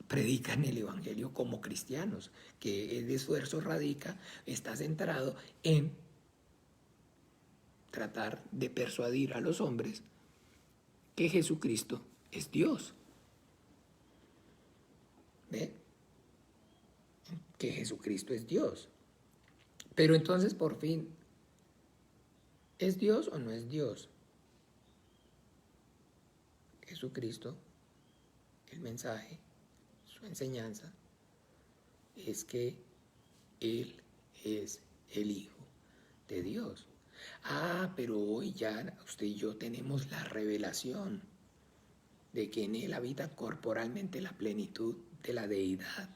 predican el evangelio como cristianos, que el esfuerzo está centrado en tratar de persuadir a los hombres que Jesucristo es Dios. ¿Ve? Que Jesucristo es Dios. Pero entonces, por fin, ¿es Dios o no es Dios? Jesucristo, el mensaje, su enseñanza, es que Él es el Hijo de Dios. Pero hoy ya usted y yo tenemos la revelación de que en Él habita corporalmente la plenitud de la deidad.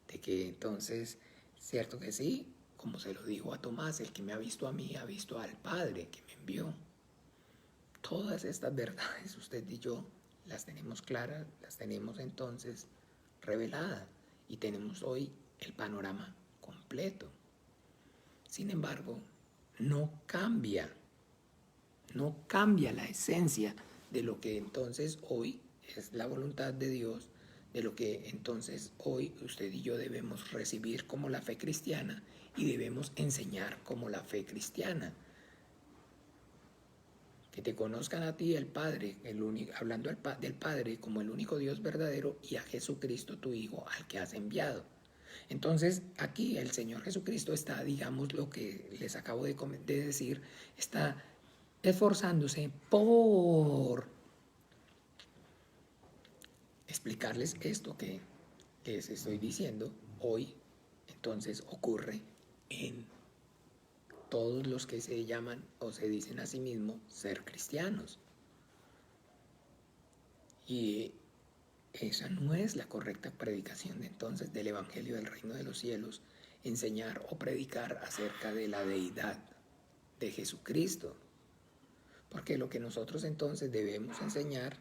De que entonces, cierto que sí, como se lo dijo a Tomás, el que me ha visto a mí ha visto al Padre que me envió. Todas estas verdades usted y yo las tenemos claras, las tenemos entonces reveladas y tenemos hoy el panorama completo. Sin embargo, no cambia la esencia de lo que entonces hoy es la voluntad de Dios, de lo que entonces hoy usted y yo debemos recibir como la fe cristiana y debemos enseñar como la fe cristiana. Que te conozcan a ti, el Padre, hablando del Padre como el único Dios verdadero, y a Jesucristo tu Hijo, al que has enviado. Entonces, aquí el Señor Jesucristo está, digamos, lo que les acabo de decir, está esforzándose por explicarles esto que les estoy diciendo hoy. Entonces ocurre en todos los que se llaman o se dicen a sí mismos ser cristianos. Y esa no es la correcta predicación entonces del Evangelio del Reino de los Cielos, enseñar o predicar acerca de la deidad de Jesucristo. Porque lo que nosotros entonces debemos enseñar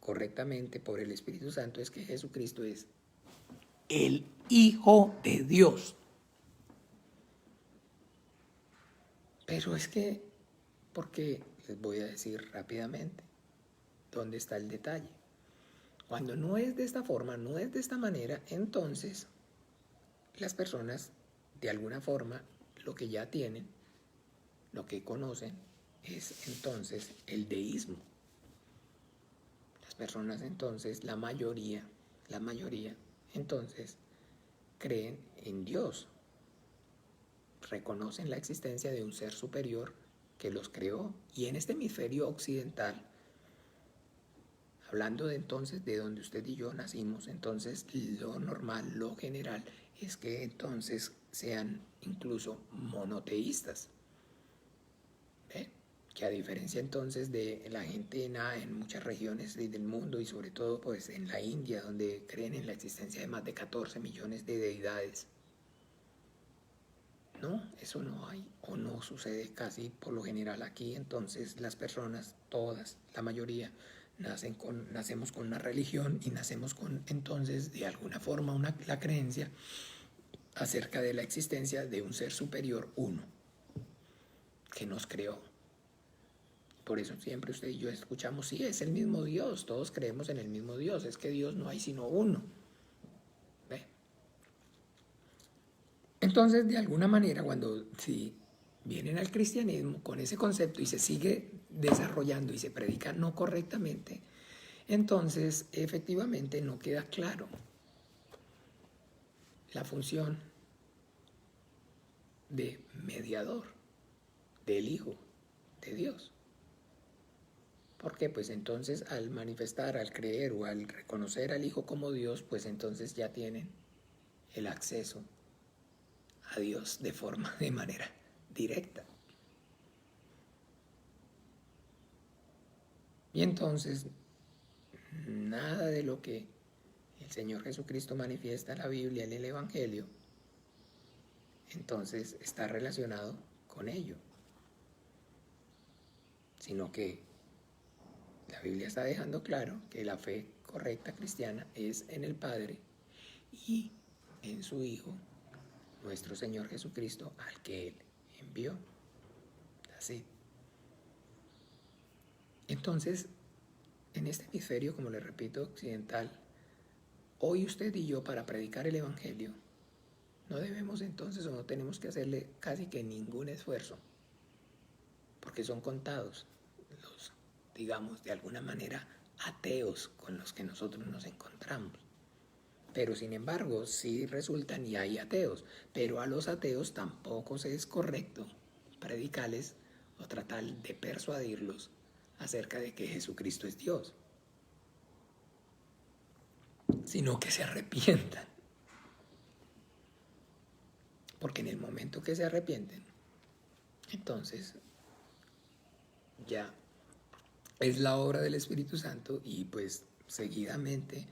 correctamente por el Espíritu Santo es que Jesucristo es el Hijo de Dios. Pero es que, porque les voy a decir rápidamente dónde está el detalle. Cuando no es de esta forma, no es de esta manera, entonces las personas, de alguna forma, lo que ya tienen, lo que conocen, es entonces el deísmo. Las personas entonces, la mayoría, entonces creen en Dios. Reconocen la existencia de un ser superior que los creó. Y en este hemisferio occidental, Hablando de entonces de donde usted y yo nacimos, entonces lo normal, lo general, es que entonces sean incluso monoteístas. ¿Ve? Que a diferencia entonces de la gente en muchas regiones del mundo y sobre todo pues en la India, donde creen en la existencia de más de 14 millones de deidades. No, eso no hay o no sucede casi por lo general aquí. Entonces las personas, todas, la mayoría, nacemos con una religión y nacemos con entonces de alguna forma la creencia acerca de la existencia de un ser superior, uno, que nos creó. Por eso siempre usted y yo escuchamos, sí, es el mismo Dios, todos creemos en el mismo Dios, es que Dios no hay sino uno. ¿Ve? Entonces, de alguna manera, cuando si vienen al cristianismo con ese concepto y se sigue desarrollando y se predica no correctamente, entonces efectivamente no queda claro la función de mediador del Hijo de Dios. Porque pues entonces al manifestar, al creer o al reconocer al Hijo como Dios, pues entonces ya tienen el acceso a Dios de manera directa. Y entonces nada de lo que el Señor Jesucristo manifiesta en la Biblia, en el Evangelio, entonces está relacionado con ello, sino que la Biblia está dejando claro que la fe correcta cristiana es en el Padre y en su Hijo, nuestro Señor Jesucristo, al que Él envió. Así. Entonces, en este hemisferio, como le repito, occidental, hoy usted y yo para predicar el Evangelio no debemos entonces o no tenemos que hacerle casi que ningún esfuerzo, porque son contados los, digamos, de alguna manera ateos con los que nosotros nos encontramos. Pero sin embargo, sí resultan y hay ateos, pero a los ateos tampoco se es correcto predicarles o tratar de persuadirlos acerca de que Jesucristo es Dios, sino que se arrepientan. Porque en el momento que se arrepienten, entonces ya es la obra del Espíritu Santo y pues seguidamente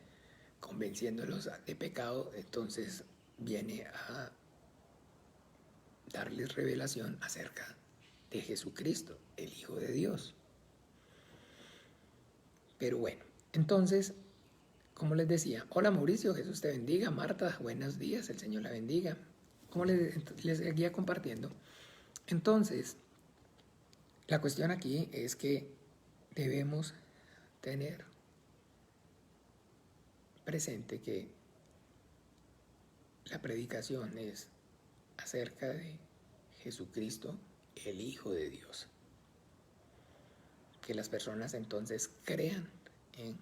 convenciéndolos de pecado, entonces viene a darles revelación acerca de Jesucristo, el Hijo de Dios. Pero bueno, entonces, como les decía, hola Mauricio, Jesús te bendiga, Marta, buenos días, el Señor la bendiga. Como les seguía compartiendo, entonces, la cuestión aquí es que debemos tener presente que la predicación es acerca de Jesucristo, el Hijo de Dios. Que las personas entonces crean en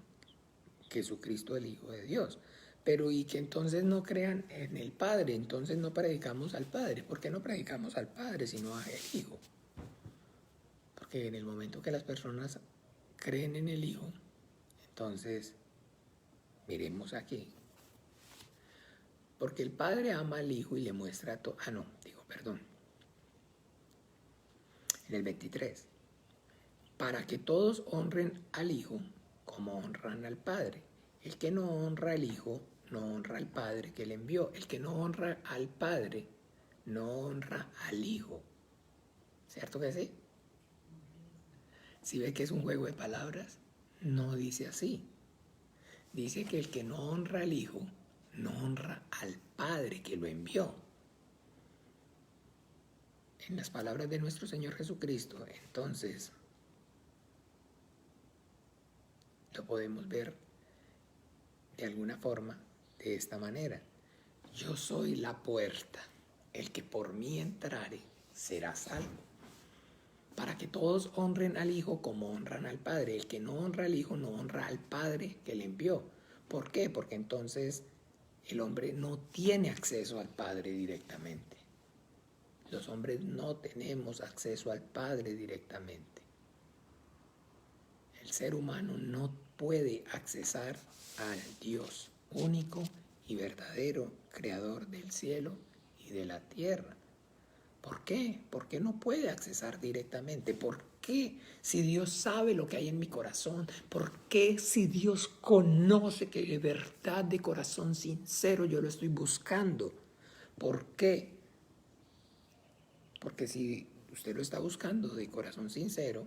Jesucristo, el Hijo de Dios. Pero y que entonces no crean en el Padre, entonces no predicamos al Padre. ¿Por qué no predicamos al Padre sino al Hijo? Porque en el momento que las personas creen en el Hijo, entonces miremos aquí. Porque el Padre ama al Hijo y le muestra todo. En el 23. Para que todos honren al Hijo como honran al Padre. El que no honra al Hijo, no honra al Padre que le envió. El que no honra al Padre, no honra al Hijo. ¿Cierto que sí? Si ve que es un juego de palabras, no dice así. Dice que el que no honra al Hijo, no honra al Padre que lo envió. En las palabras de nuestro Señor Jesucristo, entonces, lo podemos ver de alguna forma de esta manera. Yo soy la puerta. El que por mí entrare será salvo. Para que todos honren al Hijo como honran al Padre. El que no honra al Hijo no honra al Padre que le envió. ¿Por qué? Porque entonces el hombre no tiene acceso al Padre directamente. Los hombres no tenemos acceso al Padre directamente. El ser humano no puede accesar al Dios único y verdadero, creador del cielo y de la tierra. ¿Por qué? ¿Por qué no puede accesar directamente? ¿Por qué si Dios sabe lo que hay en mi corazón? ¿Por qué si Dios conoce que de verdad, de corazón sincero, yo lo estoy buscando? ¿Por qué? Porque si usted lo está buscando de corazón sincero,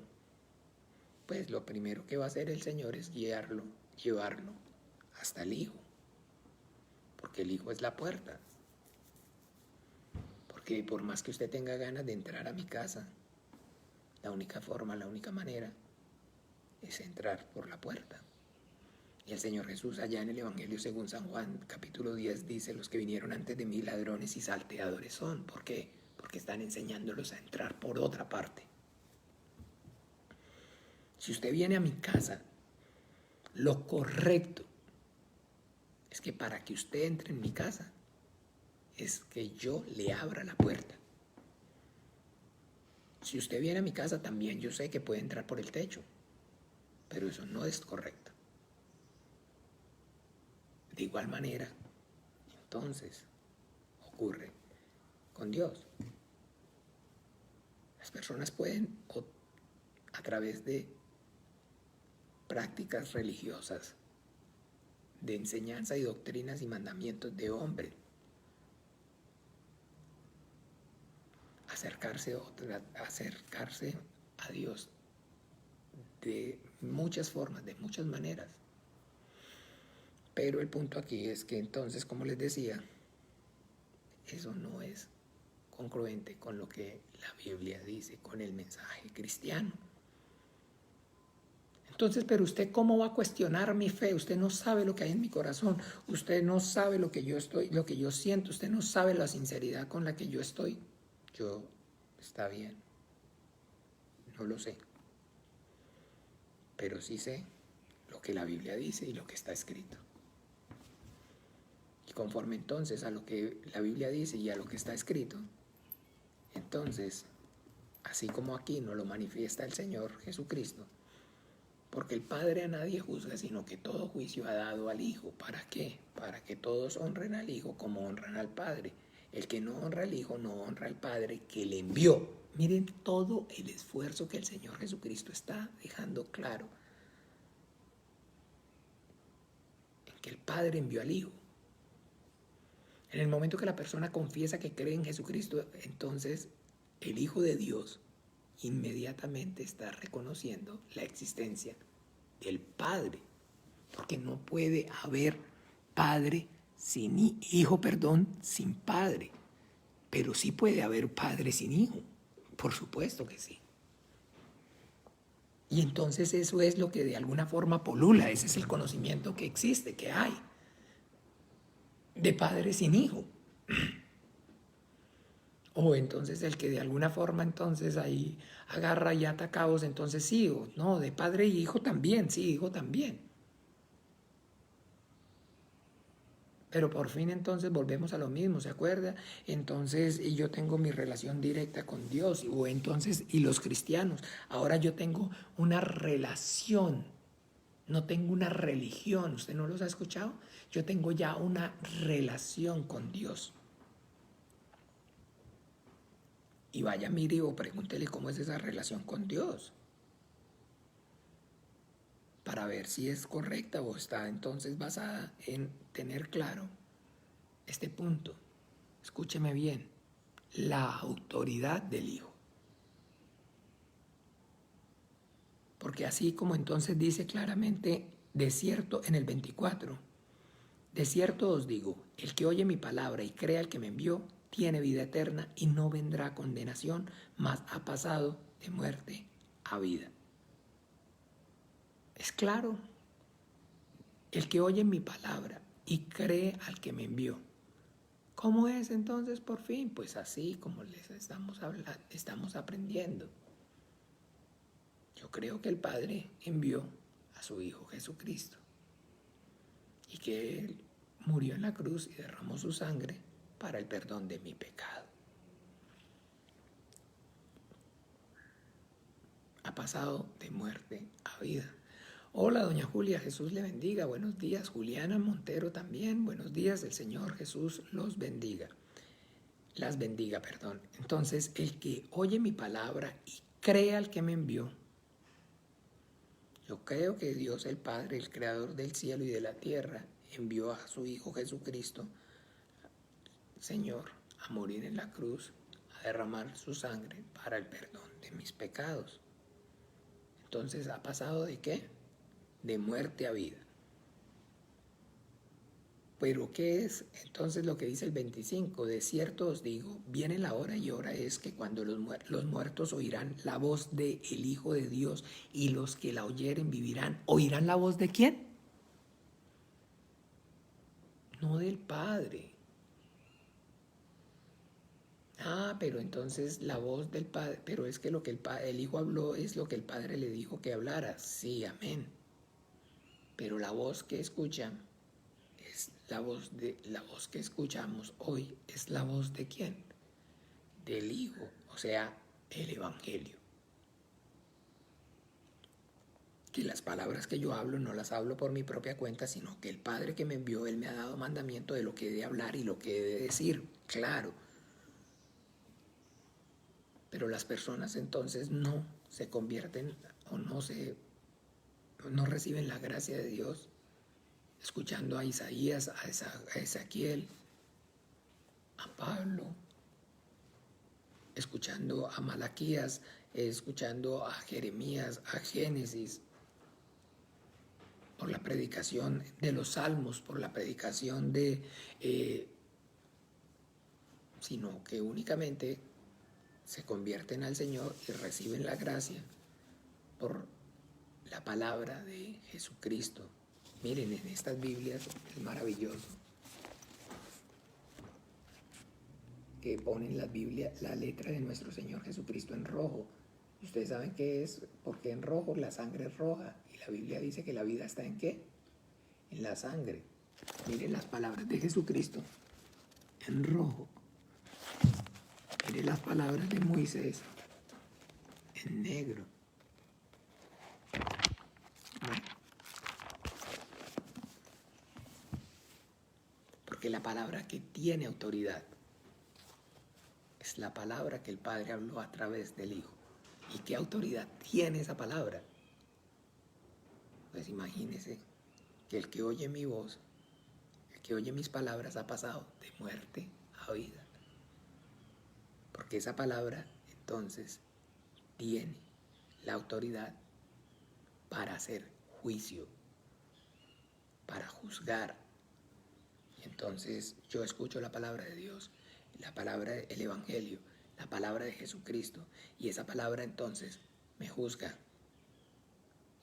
pues lo primero que va a hacer el Señor es guiarlo, llevarlo hasta el Hijo. Porque el Hijo es la puerta. Porque por más que usted tenga ganas de entrar a mi casa, la única forma, la única manera es entrar por la puerta. Y el Señor Jesús allá en el Evangelio según San Juan, capítulo 10, dice: los que vinieron antes de mí ladrones y salteadores son. ¿Por qué? Porque están enseñándolos a entrar por otra parte. Si usted viene a mi casa, lo correcto es que para que usted entre en mi casa, es que yo le abra la puerta. Si usted viene a mi casa también, yo sé que puede entrar por el techo, pero eso no es correcto. De igual manera, entonces, ocurre con Dios. Las personas pueden, a través de prácticas religiosas, de enseñanza y doctrinas y mandamientos de hombre, acercarse a Dios de muchas formas, de muchas maneras. Pero el punto aquí es que entonces, como les decía, eso no es congruente con lo que la Biblia dice, con el mensaje cristiano. Entonces, pero usted ¿cómo va a cuestionar mi fe? Usted no sabe lo que hay en mi corazón, usted no sabe lo que yo estoy, lo que yo siento, usted no sabe la sinceridad con la que yo estoy. Está bien, no lo sé, pero sí sé lo que la Biblia dice y lo que está escrito. Y conforme entonces a lo que la Biblia dice y a lo que está escrito, entonces, así como aquí nos lo manifiesta el Señor Jesucristo, porque el Padre a nadie juzga, sino que todo juicio ha dado al Hijo. ¿Para qué? Para que todos honren al Hijo como honran al Padre. El que no honra al Hijo no honra al Padre que le envió. Miren todo el esfuerzo que el Señor Jesucristo está dejando claro. En que el Padre envió al Hijo. En el momento que la persona confiesa que cree en Jesucristo, entonces el Hijo de Dios inmediatamente está reconociendo la existencia del Padre, porque no puede haber padre sin hijo, sin padre, pero sí puede haber padre sin hijo, por supuesto que sí. Y entonces eso es lo que de alguna forma polula, ese es el conocimiento que existe, que hay, de padre sin hijo. O entonces el que de alguna forma entonces ahí agarra y ata cabos, entonces sí, o no, de padre y hijo también, sí, hijo también. Pero por fin entonces volvemos a lo mismo, ¿se acuerda? Entonces yo tengo mi relación directa con Dios, o entonces, y los cristianos, ahora yo tengo una relación, no tengo una religión, ¿usted no los ha escuchado? Yo tengo ya una relación con Dios. Y vaya, mire o pregúntele cómo es esa relación con Dios, para ver si es correcta o está entonces basada en tener claro este punto. Escúcheme bien, la autoridad del Hijo. Porque así como entonces dice claramente, de cierto en el 24, de cierto os digo, el que oye mi palabra y crea al que me envió, tiene vida eterna y no vendrá a condenación, mas ha pasado de muerte a vida. Es claro, el que oye mi palabra y cree al que me envió. ¿Cómo es entonces por fin? Pues así como les estamos hablando, estamos aprendiendo. Yo creo que el Padre envió a su Hijo Jesucristo y que Él murió en la cruz y derramó su sangre para el perdón de mi pecado. Ha pasado de muerte a vida. Hola, doña Julia, Jesús le bendiga. Buenos días, Juliana Montero también. Buenos días, el Señor Jesús los bendiga. Las bendiga, perdón. Entonces, el que oye mi palabra y cree al que me envió. Yo creo que Dios el Padre, el Creador del cielo y de la tierra, envió a su Hijo Jesucristo, Señor, a morir en la cruz, a derramar su sangre para el perdón de mis pecados. Entonces, ¿ha pasado de qué? De muerte a vida. Pero ¿qué es entonces lo que dice el 25? De cierto os digo, viene la hora y hora es que cuando los muertos oirán la voz del Hijo de Dios y los que la oyeren vivirán. ¿Oirán la voz de quién? No del Padre. Pero entonces la voz del Padre, pero es que lo que el Hijo habló es lo que el Padre le dijo que hablara. Sí, amén. Pero la voz que escuchan es la voz que escuchamos hoy es la voz de quién? Del Hijo, o sea, el Evangelio. Que las palabras que yo hablo no las hablo por mi propia cuenta, sino que el Padre que me envió, Él me ha dado mandamiento de lo que he de hablar y lo que he de decir, claro. Pero las personas entonces no se convierten o no reciben la gracia de Dios, escuchando a Isaías, a Ezequiel, a Pablo, escuchando a Malaquías, escuchando a Jeremías, a Génesis, por la predicación de los salmos, por la predicación sino que únicamente se convierten al Señor y reciben la gracia por la palabra de Jesucristo. Miren, en estas Biblias es maravilloso que ponen la Biblia, la letra de nuestro Señor Jesucristo en rojo. Y ustedes saben qué es, porque en rojo la sangre es roja. Y la Biblia dice que la vida está ¿en qué? En la sangre. Miren las palabras de Jesucristo en rojo. Miren las palabras de Moisés en negro. Bueno, porque la palabra que tiene autoridad es la palabra que el Padre habló a través del Hijo. ¿Y qué autoridad tiene esa palabra? Pues imagínense que el que oye mi voz, el que oye mis palabras ha pasado de muerte a vida. Porque esa palabra entonces tiene la autoridad para hacer juicio, para juzgar. Y entonces yo escucho la palabra de Dios, la palabra del Evangelio, la palabra de Jesucristo, y esa palabra entonces me juzga.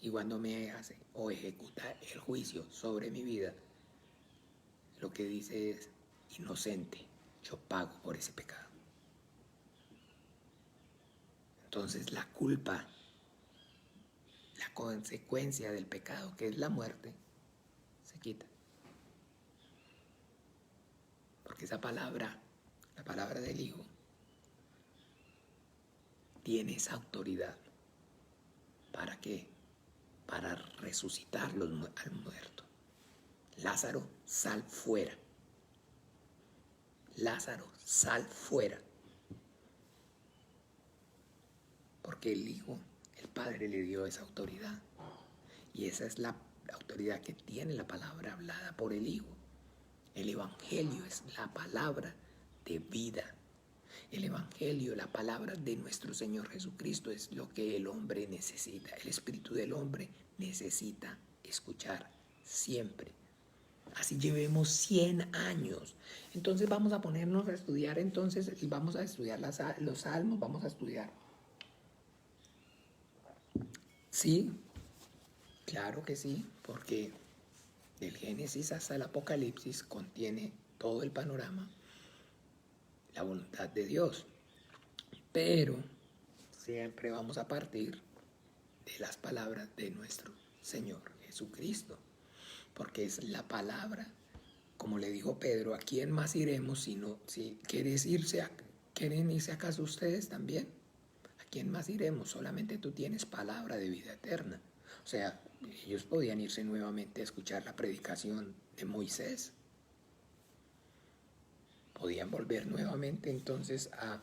Y cuando me hace o ejecuta el juicio sobre mi vida, lo que dice es inocente, yo pago por ese pecado. Entonces la culpa, la consecuencia del pecado, que es la muerte, se quita. Porque esa palabra, la palabra del Hijo, tiene esa autoridad. ¿Para qué? Para resucitar al muerto. Lázaro, sal fuera. Lázaro, sal fuera. Porque el Hijo, el Padre le dio esa autoridad. Y esa es la autoridad que tiene la palabra hablada por el Hijo. El Evangelio es la palabra de vida. El Evangelio, la palabra de nuestro Señor Jesucristo es lo que el hombre necesita. El espíritu del hombre necesita escuchar siempre. Así llevemos 100 años. Entonces vamos a ponernos a estudiar, entonces vamos a estudiar los salmos, vamos a estudiar. Sí, claro que sí, porque del Génesis hasta el Apocalipsis contiene todo el panorama, la voluntad de Dios. Pero siempre vamos a partir de las palabras de nuestro Señor Jesucristo, porque es la palabra, como le dijo Pedro, ¿a quién más iremos si quieren irse acaso ustedes también? ¿A quién más iremos? Solamente tú tienes palabra de vida eterna. O sea, ellos podían irse nuevamente a escuchar la predicación de Moisés. Podían volver nuevamente entonces a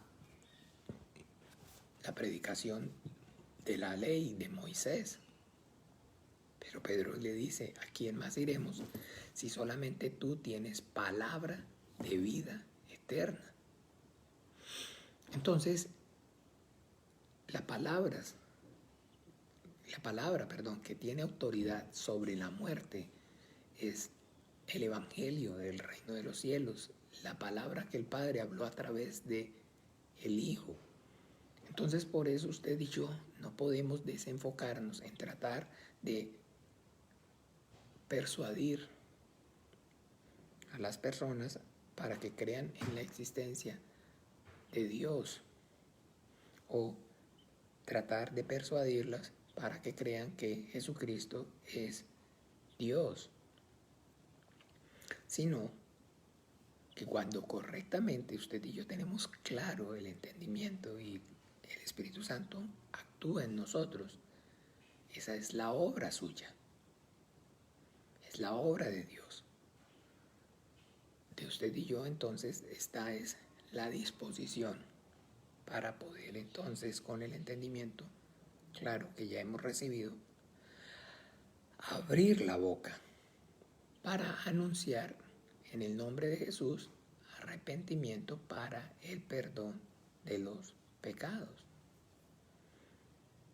la predicación de la ley de Moisés. Pero Pedro le dice, ¿a quién más iremos si solamente tú tienes palabra de vida eterna? Entonces, la palabra, que tiene autoridad sobre la muerte es el evangelio del reino de los cielos, la palabra que el Padre habló a través de el Hijo. Entonces, por eso usted y yo no podemos desenfocarnos en tratar de persuadir a las personas para que crean en la existencia de Dios o tratar de persuadirlas para que crean que Jesucristo es Dios, sino que cuando correctamente usted y yo tenemos claro el entendimiento y el Espíritu Santo actúa en nosotros, esa es la obra suya, es la obra de Dios. De usted y yo entonces esta es la disposición para poder entonces con el entendimiento claro que ya hemos recibido, abrir la boca para anunciar en el nombre de Jesús arrepentimiento para el perdón de los pecados.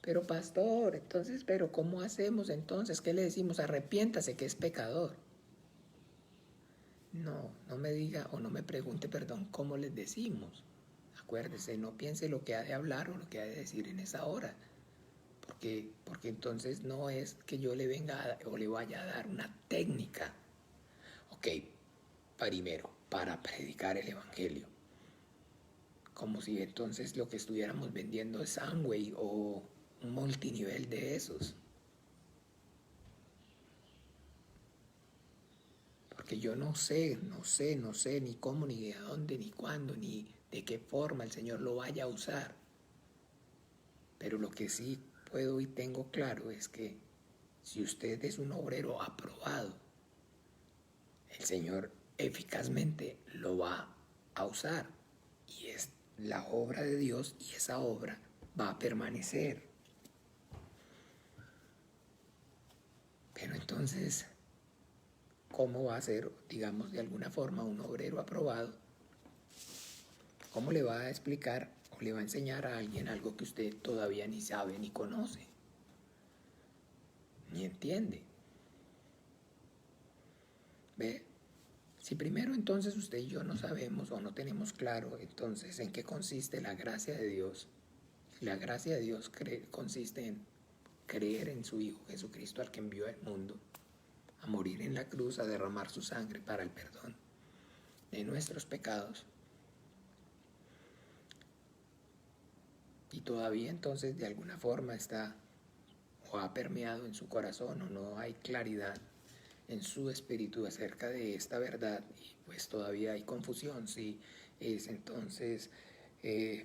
Pero pastor, entonces, ¿pero cómo hacemos entonces? ¿Qué le decimos? Arrepiéntase que es pecador. No me diga o no me pregunte, perdón, ¿cómo les decimos? Acuérdese, no piense lo que ha de hablar o lo que ha de decir en esa hora. Porque entonces no es que yo le venga o le vaya a dar una técnica. Ok, primero, para predicar el evangelio. Como si entonces lo que estuviéramos vendiendo es Amway o un multinivel de esos. Porque yo no sé ni cómo, ni de dónde, ni cuándo, ni de qué forma el Señor lo vaya a usar. Pero lo que sí puedo y tengo claro es que si usted es un obrero aprobado, el Señor eficazmente lo va a usar. Y es la obra de Dios y esa obra va a permanecer. Pero entonces, ¿cómo va a ser, digamos, de alguna forma un obrero aprobado? ¿Cómo le va a explicar o le va a enseñar a alguien algo que usted todavía ni sabe ni conoce, ni entiende? ¿Ve? Si primero entonces usted y yo no sabemos o no tenemos claro entonces en qué consiste la gracia de Dios, la gracia de Dios consiste en creer en su Hijo Jesucristo al que envió al mundo, a morir en la cruz, a derramar su sangre para el perdón de nuestros pecados. Y todavía entonces de alguna forma está o ha permeado en su corazón o no hay claridad en su espíritu acerca de esta verdad y pues todavía hay confusión, si es entonces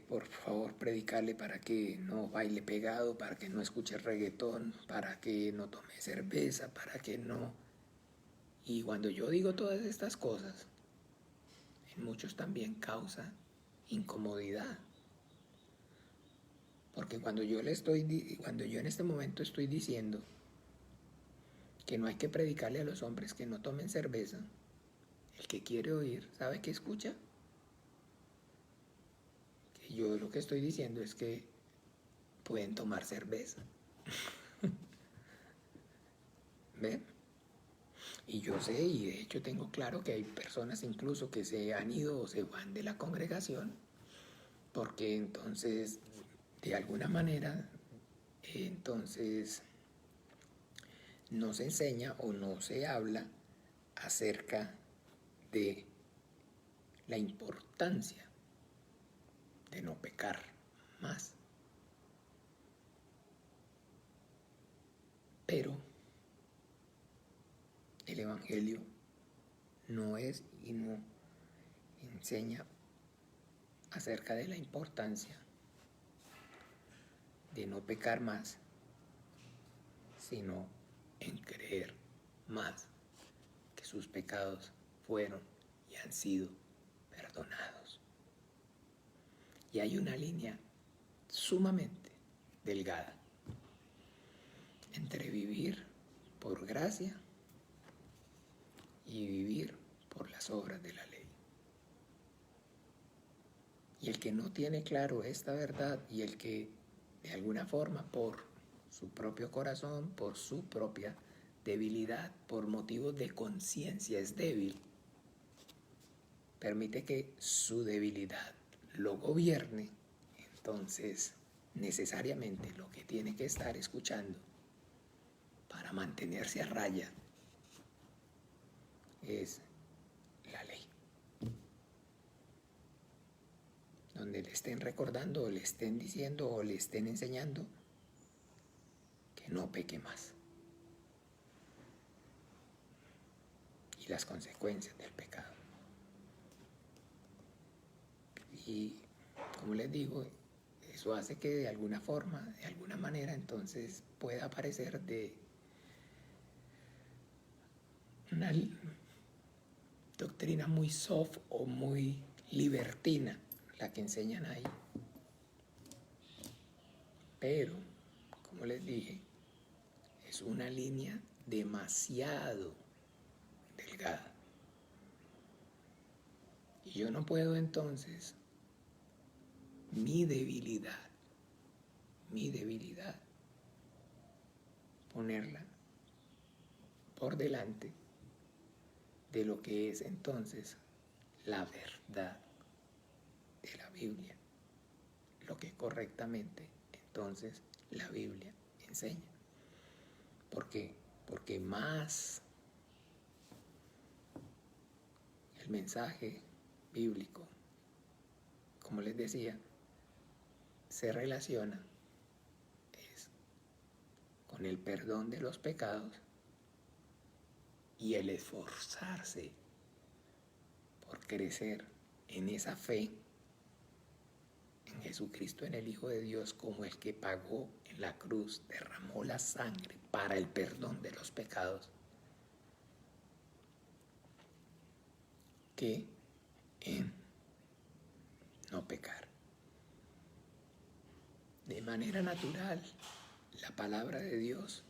por favor predicarle para que no baile pegado, para que no escuche reggaetón, para que no tome cerveza, para que no... Y cuando yo digo todas estas cosas, en muchos también causa incomodidad. Porque cuando yo en este momento estoy diciendo que no hay que predicarle a los hombres que no tomen cerveza, el que quiere oír, ¿sabe qué escucha? Que yo lo que estoy diciendo es que pueden tomar cerveza. ¿Ven? Y yo sé, y de hecho tengo claro que hay personas incluso que se han ido o se van de la congregación, porque entonces, de alguna manera, entonces no se enseña o no se habla acerca de la importancia de no pecar más. Pero el Evangelio no es y no enseña acerca de la importancia de no pecar más, sino en creer más que sus pecados fueron y han sido perdonados. Y hay una línea sumamente delgada entre vivir por gracia y vivir por las obras de la ley. Y el que no tiene claro esta verdad y el que de alguna forma por su propio corazón, por su propia debilidad, por motivos de conciencia es débil, permite que su debilidad lo gobierne, entonces necesariamente lo que tiene que estar escuchando para mantenerse a raya es la ley. Donde le estén recordando o le estén diciendo o le estén enseñando que no peque más. Y las consecuencias del pecado. Y como les digo, eso hace que de alguna forma, de alguna manera, entonces pueda parecer de una doctrina muy soft o muy libertina la que enseñan ahí. Pero, como les dije, es una línea demasiado delgada. Y yo no puedo entonces mi debilidad, ponerla por delante de lo que es entonces la verdad de la Biblia, lo que correctamente entonces la Biblia enseña. ¿Por qué? Porque más el mensaje bíblico, como les decía, se relaciona con el perdón de los pecados y el esforzarse por crecer en esa fe en Jesucristo, en el Hijo de Dios, como el que pagó en la cruz, derramó la sangre para el perdón de los pecados, que en no pecar. De manera natural, la palabra de Dios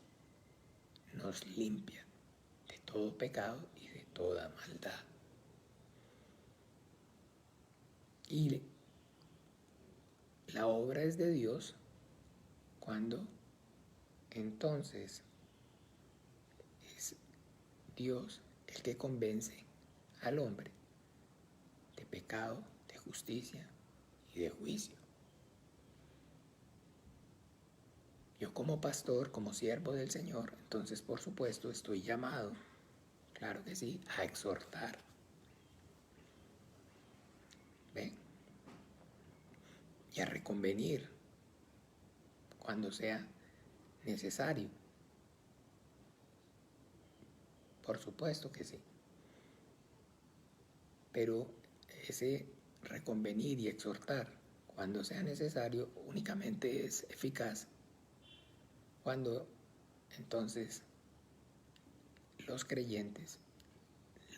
nos limpia de todo pecado y de toda maldad. Y la obra es de Dios cuando entonces es Dios el que convence al hombre de pecado, de justicia y de juicio. Yo como pastor, como siervo del Señor, entonces por supuesto estoy llamado, claro que sí, a exhortar. ¿Ven? Y a reconvenir cuando sea necesario. Por supuesto que sí. Pero ese reconvenir y exhortar cuando sea necesario únicamente es eficaz cuando entonces los creyentes,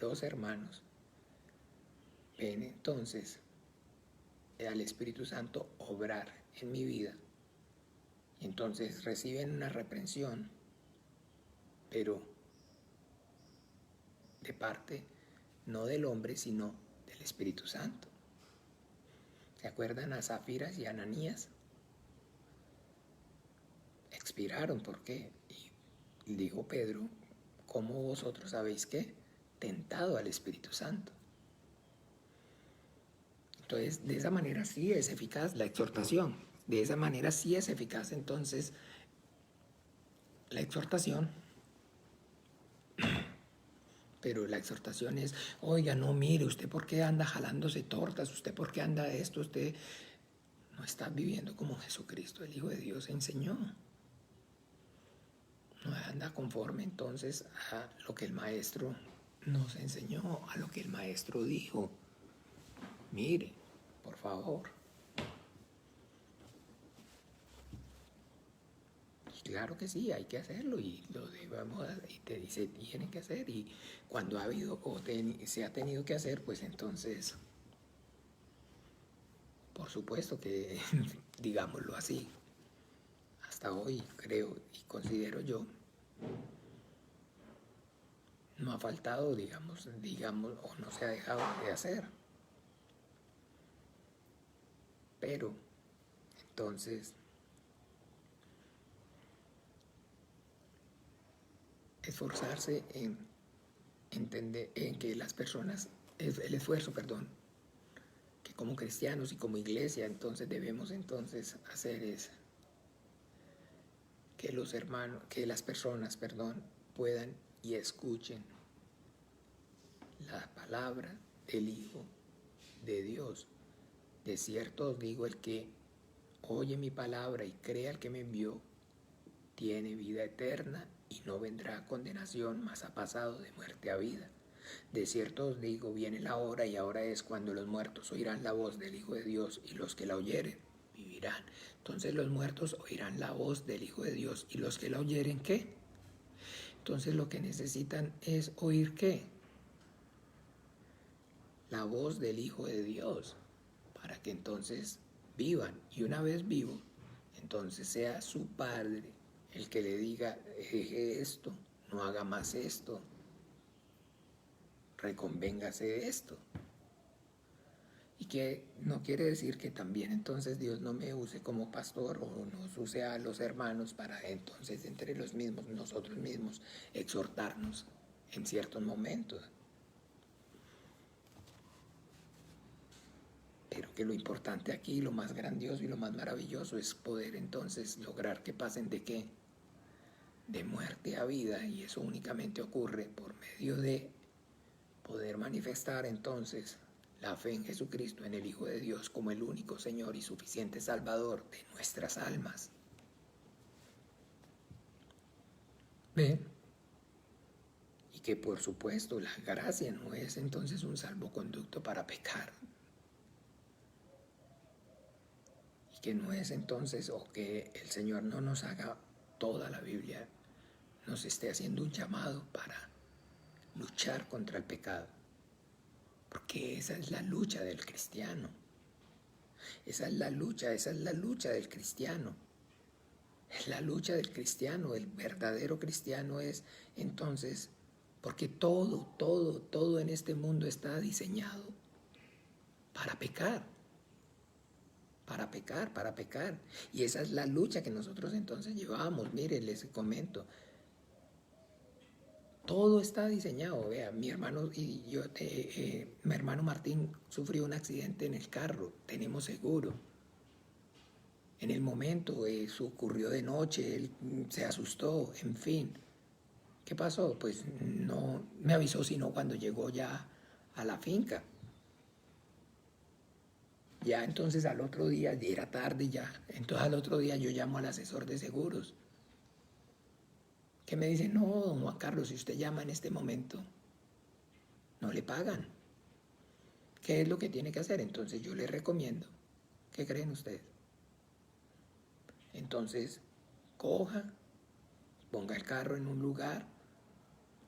los hermanos, ven entonces al Espíritu Santo obrar en mi vida y entonces reciben una reprensión, pero de parte no del hombre sino del Espíritu Santo. ¿Se acuerdan a Zafiras y Ananías? Expiraron, ¿por qué? Y dijo Pedro, ¿cómo vosotros sabéis qué? Tentado al Espíritu Santo. Entonces, de esa manera sí es eficaz la exhortación. De esa manera sí es eficaz entonces la exhortación. Pero la exhortación es, oiga, no, mire, ¿usted por qué anda jalándose tortas? ¿Usted por qué anda esto? Usted no está viviendo como Jesucristo, el Hijo de Dios, enseñó. No anda conforme entonces a lo que el Maestro nos enseñó, a lo que el Maestro dijo. Mire, por favor. Claro que sí, hay que hacerlo y lo debemos, y te dice, tiene que hacer y cuando ha habido se ha tenido que hacer, pues entonces, por supuesto que, digámoslo así, hasta hoy creo y considero yo, no ha faltado, digamos, o no se ha dejado de hacer. Pero, entonces, esforzarse en entender, en que las personas, el esfuerzo, perdón, que como cristianos y como iglesia, entonces debemos entonces hacer es que los hermanos, que las personas, perdón, puedan y escuchen la palabra del Hijo de Dios. De cierto os digo, el que oye mi palabra y crea al que me envió, tiene vida eterna y no vendrá a condenación, mas ha pasado de muerte a vida. De cierto os digo, viene la hora y ahora es cuando los muertos oirán la voz del Hijo de Dios y los que la oyeren vivirán. Entonces los muertos oirán la voz del Hijo de Dios y los que la oyeren, ¿qué? Entonces lo que necesitan es oír, ¿qué? La voz del Hijo de Dios, para que entonces vivan. Y una vez vivo, entonces sea su Padre el que le diga, deje esto, no haga más esto, reconvéngase de esto. Y que no quiere decir que también entonces Dios no me use como pastor o nos use a los hermanos para entonces entre los mismos, nosotros mismos, exhortarnos en ciertos momentos. Pero que lo importante aquí, lo más grandioso y lo más maravilloso es poder entonces lograr que pasen de qué? De muerte a vida, y eso únicamente ocurre por medio de poder manifestar entonces la fe en Jesucristo, en el Hijo de Dios, como el único Señor y suficiente Salvador de nuestras almas. ¿Ven? Y que por supuesto la gracia no es entonces un salvoconducto para pecar. Y que no es entonces, o que el Señor no nos haga toda la Biblia, nos esté haciendo un llamado para luchar contra el pecado. Porque esa es la lucha del cristiano. Esa es la lucha del cristiano. Es la lucha del cristiano. El verdadero cristiano es entonces, porque todo en este mundo está diseñado para pecar. Para pecar. Y esa es la lucha que nosotros entonces llevamos. Mire, les comento. Todo está diseñado. Vea, mi hermano y yo, mi hermano Martín sufrió un accidente en el carro. Tenemos seguro. En el momento, eso ocurrió de noche, él se asustó, en fin. ¿Qué pasó? Pues no me avisó sino cuando llegó ya a la finca. Ya entonces al otro día, era tarde ya, entonces al otro día yo llamo al asesor de seguros. Que me dice, no, don Juan Carlos, si usted llama en este momento, no le pagan. ¿Qué es lo que tiene que hacer? Entonces yo le recomiendo. ¿Qué creen ustedes? Entonces, coja, ponga el carro en un lugar,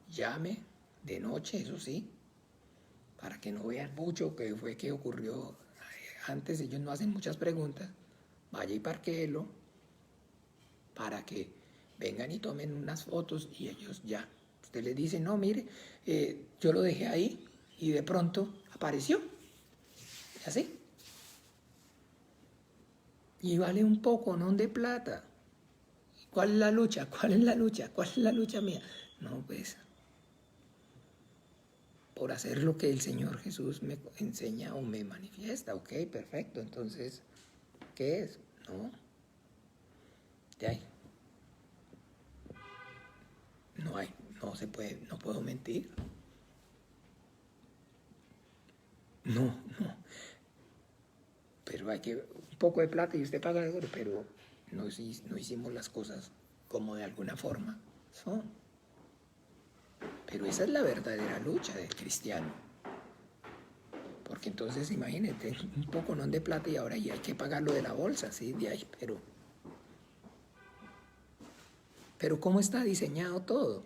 llame, de noche, eso sí, para que no vean mucho qué fue que ocurrió antes. Ellos no hacen muchas preguntas. Vaya y parquéelo para que vengan y tomen unas fotos y ellos ya. Usted les dice, no, mire, yo lo dejé ahí y de pronto apareció. ¿Y así? Y vale un poco, no de plata. ¿Cuál es la lucha? ¿Cuál es la lucha? ¿Cuál es la lucha mía? No, pues, por hacer lo que el Señor Jesús me enseña o me manifiesta. Ok, perfecto. Entonces, ¿qué es? No. De ahí. No hay, no se puede, no puedo mentir. No. Pero hay que, un poco de plata y usted paga de oro, pero no hicimos las cosas como de alguna forma son. Pero esa es la verdadera lucha del cristiano. Porque entonces imagínate, un poco no de plata y ahora ya hay que pagar lo de la bolsa, sí, de ahí, pero Pero ¿cómo está diseñado todo?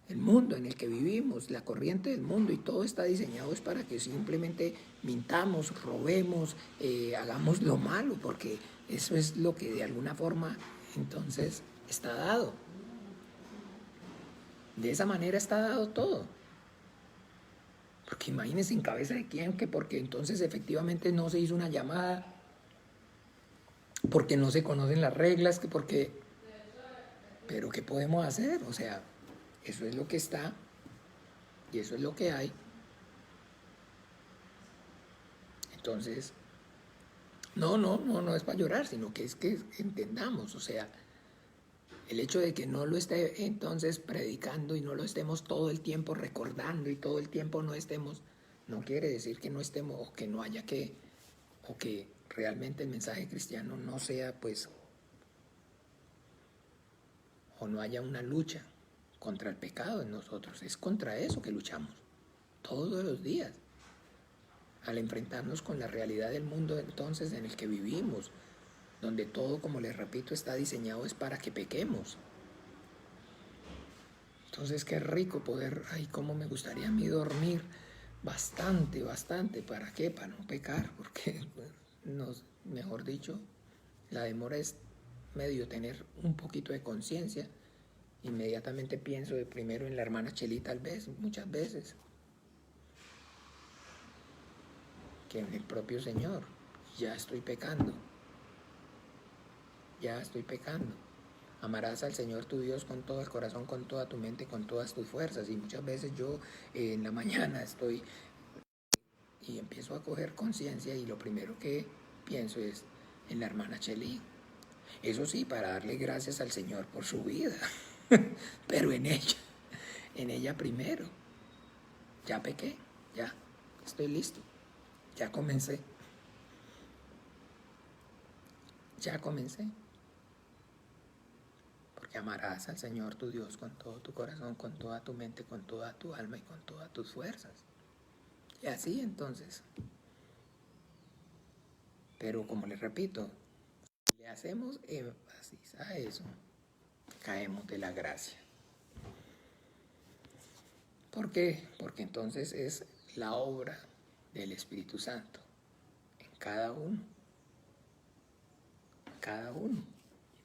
El mundo en el que vivimos, la corriente del mundo y todo está diseñado es para que simplemente mintamos, robemos, hagamos lo malo, porque eso es lo que de alguna forma entonces está dado. De esa manera está dado todo. Porque imagínense en cabeza de quién, que porque entonces efectivamente no se hizo una llamada, porque no se conocen las reglas, que porque... Pero ¿qué podemos hacer? O sea, eso es lo que está y eso es lo que hay. Entonces, no es para llorar, sino que es que entendamos, o sea, el hecho de que no lo esté entonces predicando y no lo estemos todo el tiempo recordando y todo el tiempo no estemos, no quiere decir que no estemos o que no haya que, o que realmente el mensaje cristiano no sea pues, o no haya una lucha contra el pecado en nosotros, es contra eso que luchamos todos los días, al enfrentarnos con la realidad del mundo entonces en el que vivimos, donde todo, como les repito, está diseñado es para que pequemos. Entonces qué rico poder, ay, cómo me gustaría a mí dormir bastante, ¿para qué? Para no pecar, porque, mejor dicho, la demora es medio tener un poquito de conciencia. Inmediatamente pienso de primero en la hermana Cheli, tal vez, muchas veces, que en el propio Señor. Ya estoy pecando. Amarás al Señor tu Dios con todo el corazón, con toda tu mente, con todas tus fuerzas. Y muchas veces yo en la mañana estoy y empiezo a coger conciencia y lo primero que pienso es en la hermana Cheli. Eso sí, para darle gracias al Señor por su vida, pero en ella primero. Ya pequé, ya estoy listo, ya comencé. Porque amarás al Señor tu Dios con todo tu corazón, con toda tu mente, con toda tu alma y con todas tus fuerzas. Y así entonces. Pero como les repito, si le hacemos énfasis a eso, caemos de la gracia. ¿Por qué? Porque entonces es la obra del Espíritu Santo en cada uno.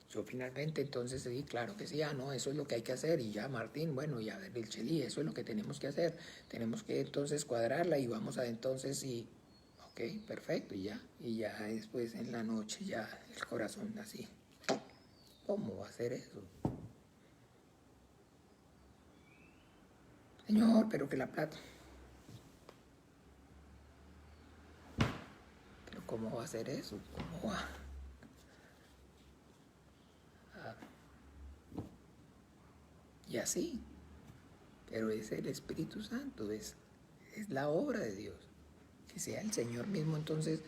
Yo finalmente entonces sí, claro que sí, no, eso es lo que hay que hacer y ya Martín, bueno, ya el Cheli, eso es lo que tenemos que hacer, tenemos que entonces cuadrarla y vamos a entonces y, ok, perfecto, y ya después en la noche ya el corazón así, ¿cómo va a ser eso? Señor, pero que la plata, pero ¿cómo va a ser eso? ¿Cómo va? Y así, pero es el Espíritu Santo, es la obra de Dios. Que sea el Señor mismo, entonces,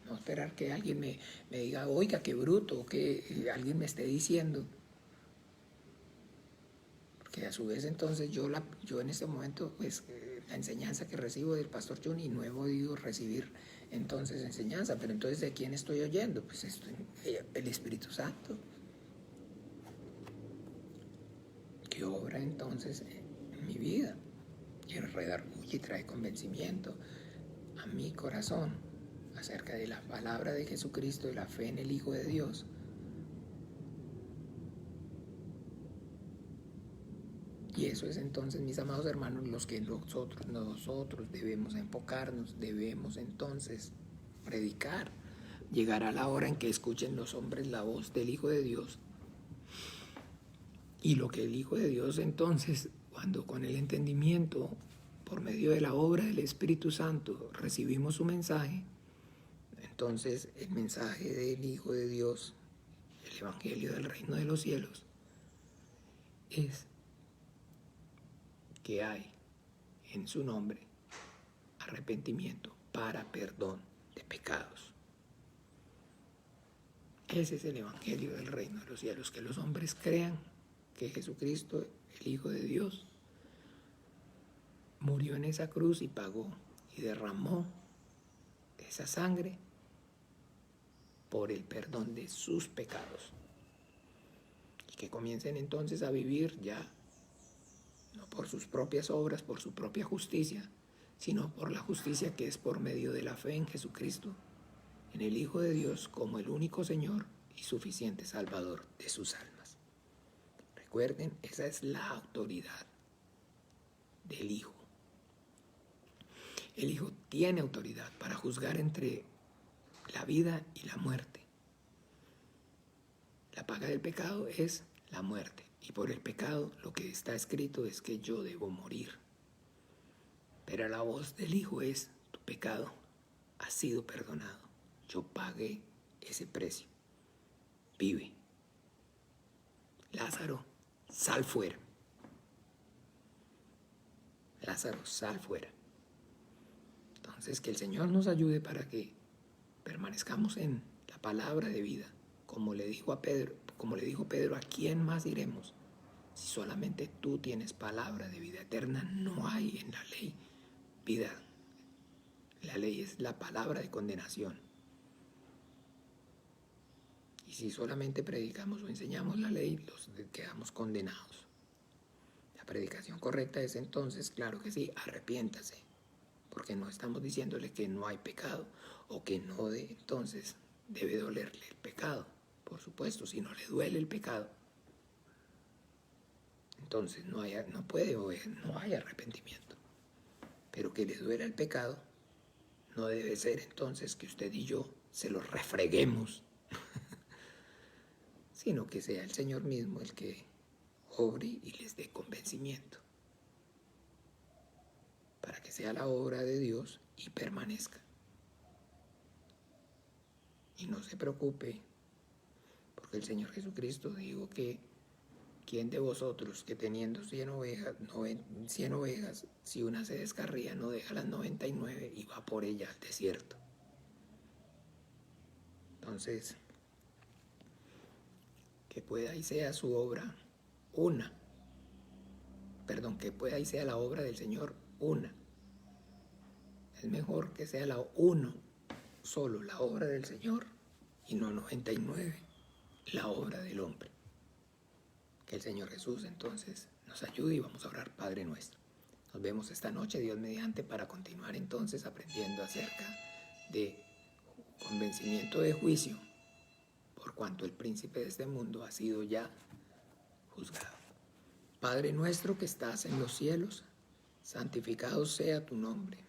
no esperar que alguien me diga, oiga, qué bruto, o que alguien me esté diciendo. Porque a su vez, entonces, yo en este momento, pues, la enseñanza que recibo del pastor Juni, no he podido recibir entonces enseñanza, pero entonces, ¿de quién estoy oyendo? Pues el Espíritu Santo. Que obra entonces en mi vida y redarguye y trae convencimiento a mi corazón acerca de la palabra de Jesucristo y la fe en el Hijo de Dios. Y eso es entonces, mis amados hermanos, los que nosotros debemos enfocarnos, debemos entonces predicar. Llegar a la hora en que escuchen los hombres la voz del Hijo de Dios. Y lo que el Hijo de Dios entonces, cuando con el entendimiento, por medio de la obra del Espíritu Santo, recibimos su mensaje, entonces el mensaje del Hijo de Dios, el Evangelio del Reino de los Cielos, es que hay en su nombre arrepentimiento para perdón de pecados. Ese es el Evangelio del Reino de los Cielos, que los hombres crean que Jesucristo, el Hijo de Dios, murió en esa cruz y pagó y derramó esa sangre por el perdón de sus pecados. que comiencen entonces a vivir ya, no por sus propias obras, por su propia justicia, sino por la justicia que es por medio de la fe en Jesucristo, en el Hijo de Dios como el único Señor y suficiente Salvador de sus almas. Recuerden, esa es la autoridad del Hijo. El Hijo tiene autoridad para juzgar entre la vida y la muerte. La paga del pecado es la muerte, y por el pecado lo que está escrito es que yo debo morir. Pero la voz del Hijo es: tu pecado ha sido perdonado. Yo pagué ese precio. Vive. Lázaro, sal fuera. Lázaro, sal fuera. Entonces, que el Señor nos ayude para que permanezcamos en la palabra de vida. Como le dijo Pedro, ¿a quién más iremos? Si solamente tú tienes palabra de vida eterna, no hay en la ley vida. La ley es la palabra de condenación. Y si solamente predicamos o enseñamos la ley, quedamos condenados. La predicación correcta es entonces, claro que sí, arrepiéntase. Porque no estamos diciéndole que no hay pecado o que no entonces debe dolerle el pecado. Por supuesto, si no le duele el pecado, entonces no hay arrepentimiento. Pero que le duela el pecado no debe ser entonces que usted y yo se lo refreguemos, sino que sea el Señor mismo el que obre y les dé convencimiento, para que sea la obra de Dios y permanezca. Y no se preocupe, porque el Señor Jesucristo dijo que ¿quién de vosotros que teniendo 100 ovejas, si una se descarría, no deja las 99 y va por ella al desierto? Entonces, que pueda y sea su obra que pueda y sea la obra del Señor una. Es mejor que sea solo la obra del Señor y no 99, la obra del hombre. Que el Señor Jesús entonces nos ayude y vamos a orar. Padre nuestro. Nos vemos esta noche, Dios mediante, para continuar entonces aprendiendo acerca de convencimiento de juicio, por cuanto el príncipe de este mundo ha sido ya juzgado. Padre nuestro que estás en los cielos, santificado sea tu nombre.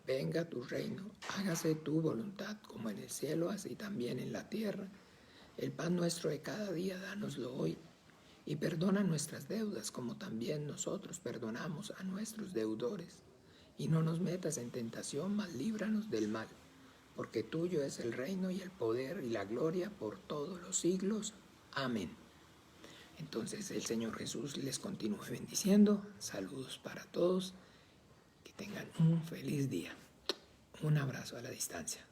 Venga tu reino, hágase tu voluntad, como en el cielo, así también en la tierra. El pan nuestro de cada día, dánoslo hoy. Y perdona nuestras deudas, como también nosotros perdonamos a nuestros deudores. Y no nos metas en tentación, mas líbranos del mal. Porque tuyo es el reino y el poder y la gloria por todos los siglos. Amén. Entonces el Señor Jesús les continúe bendiciendo. Saludos para todos. Que tengan un feliz día. Un abrazo a la distancia.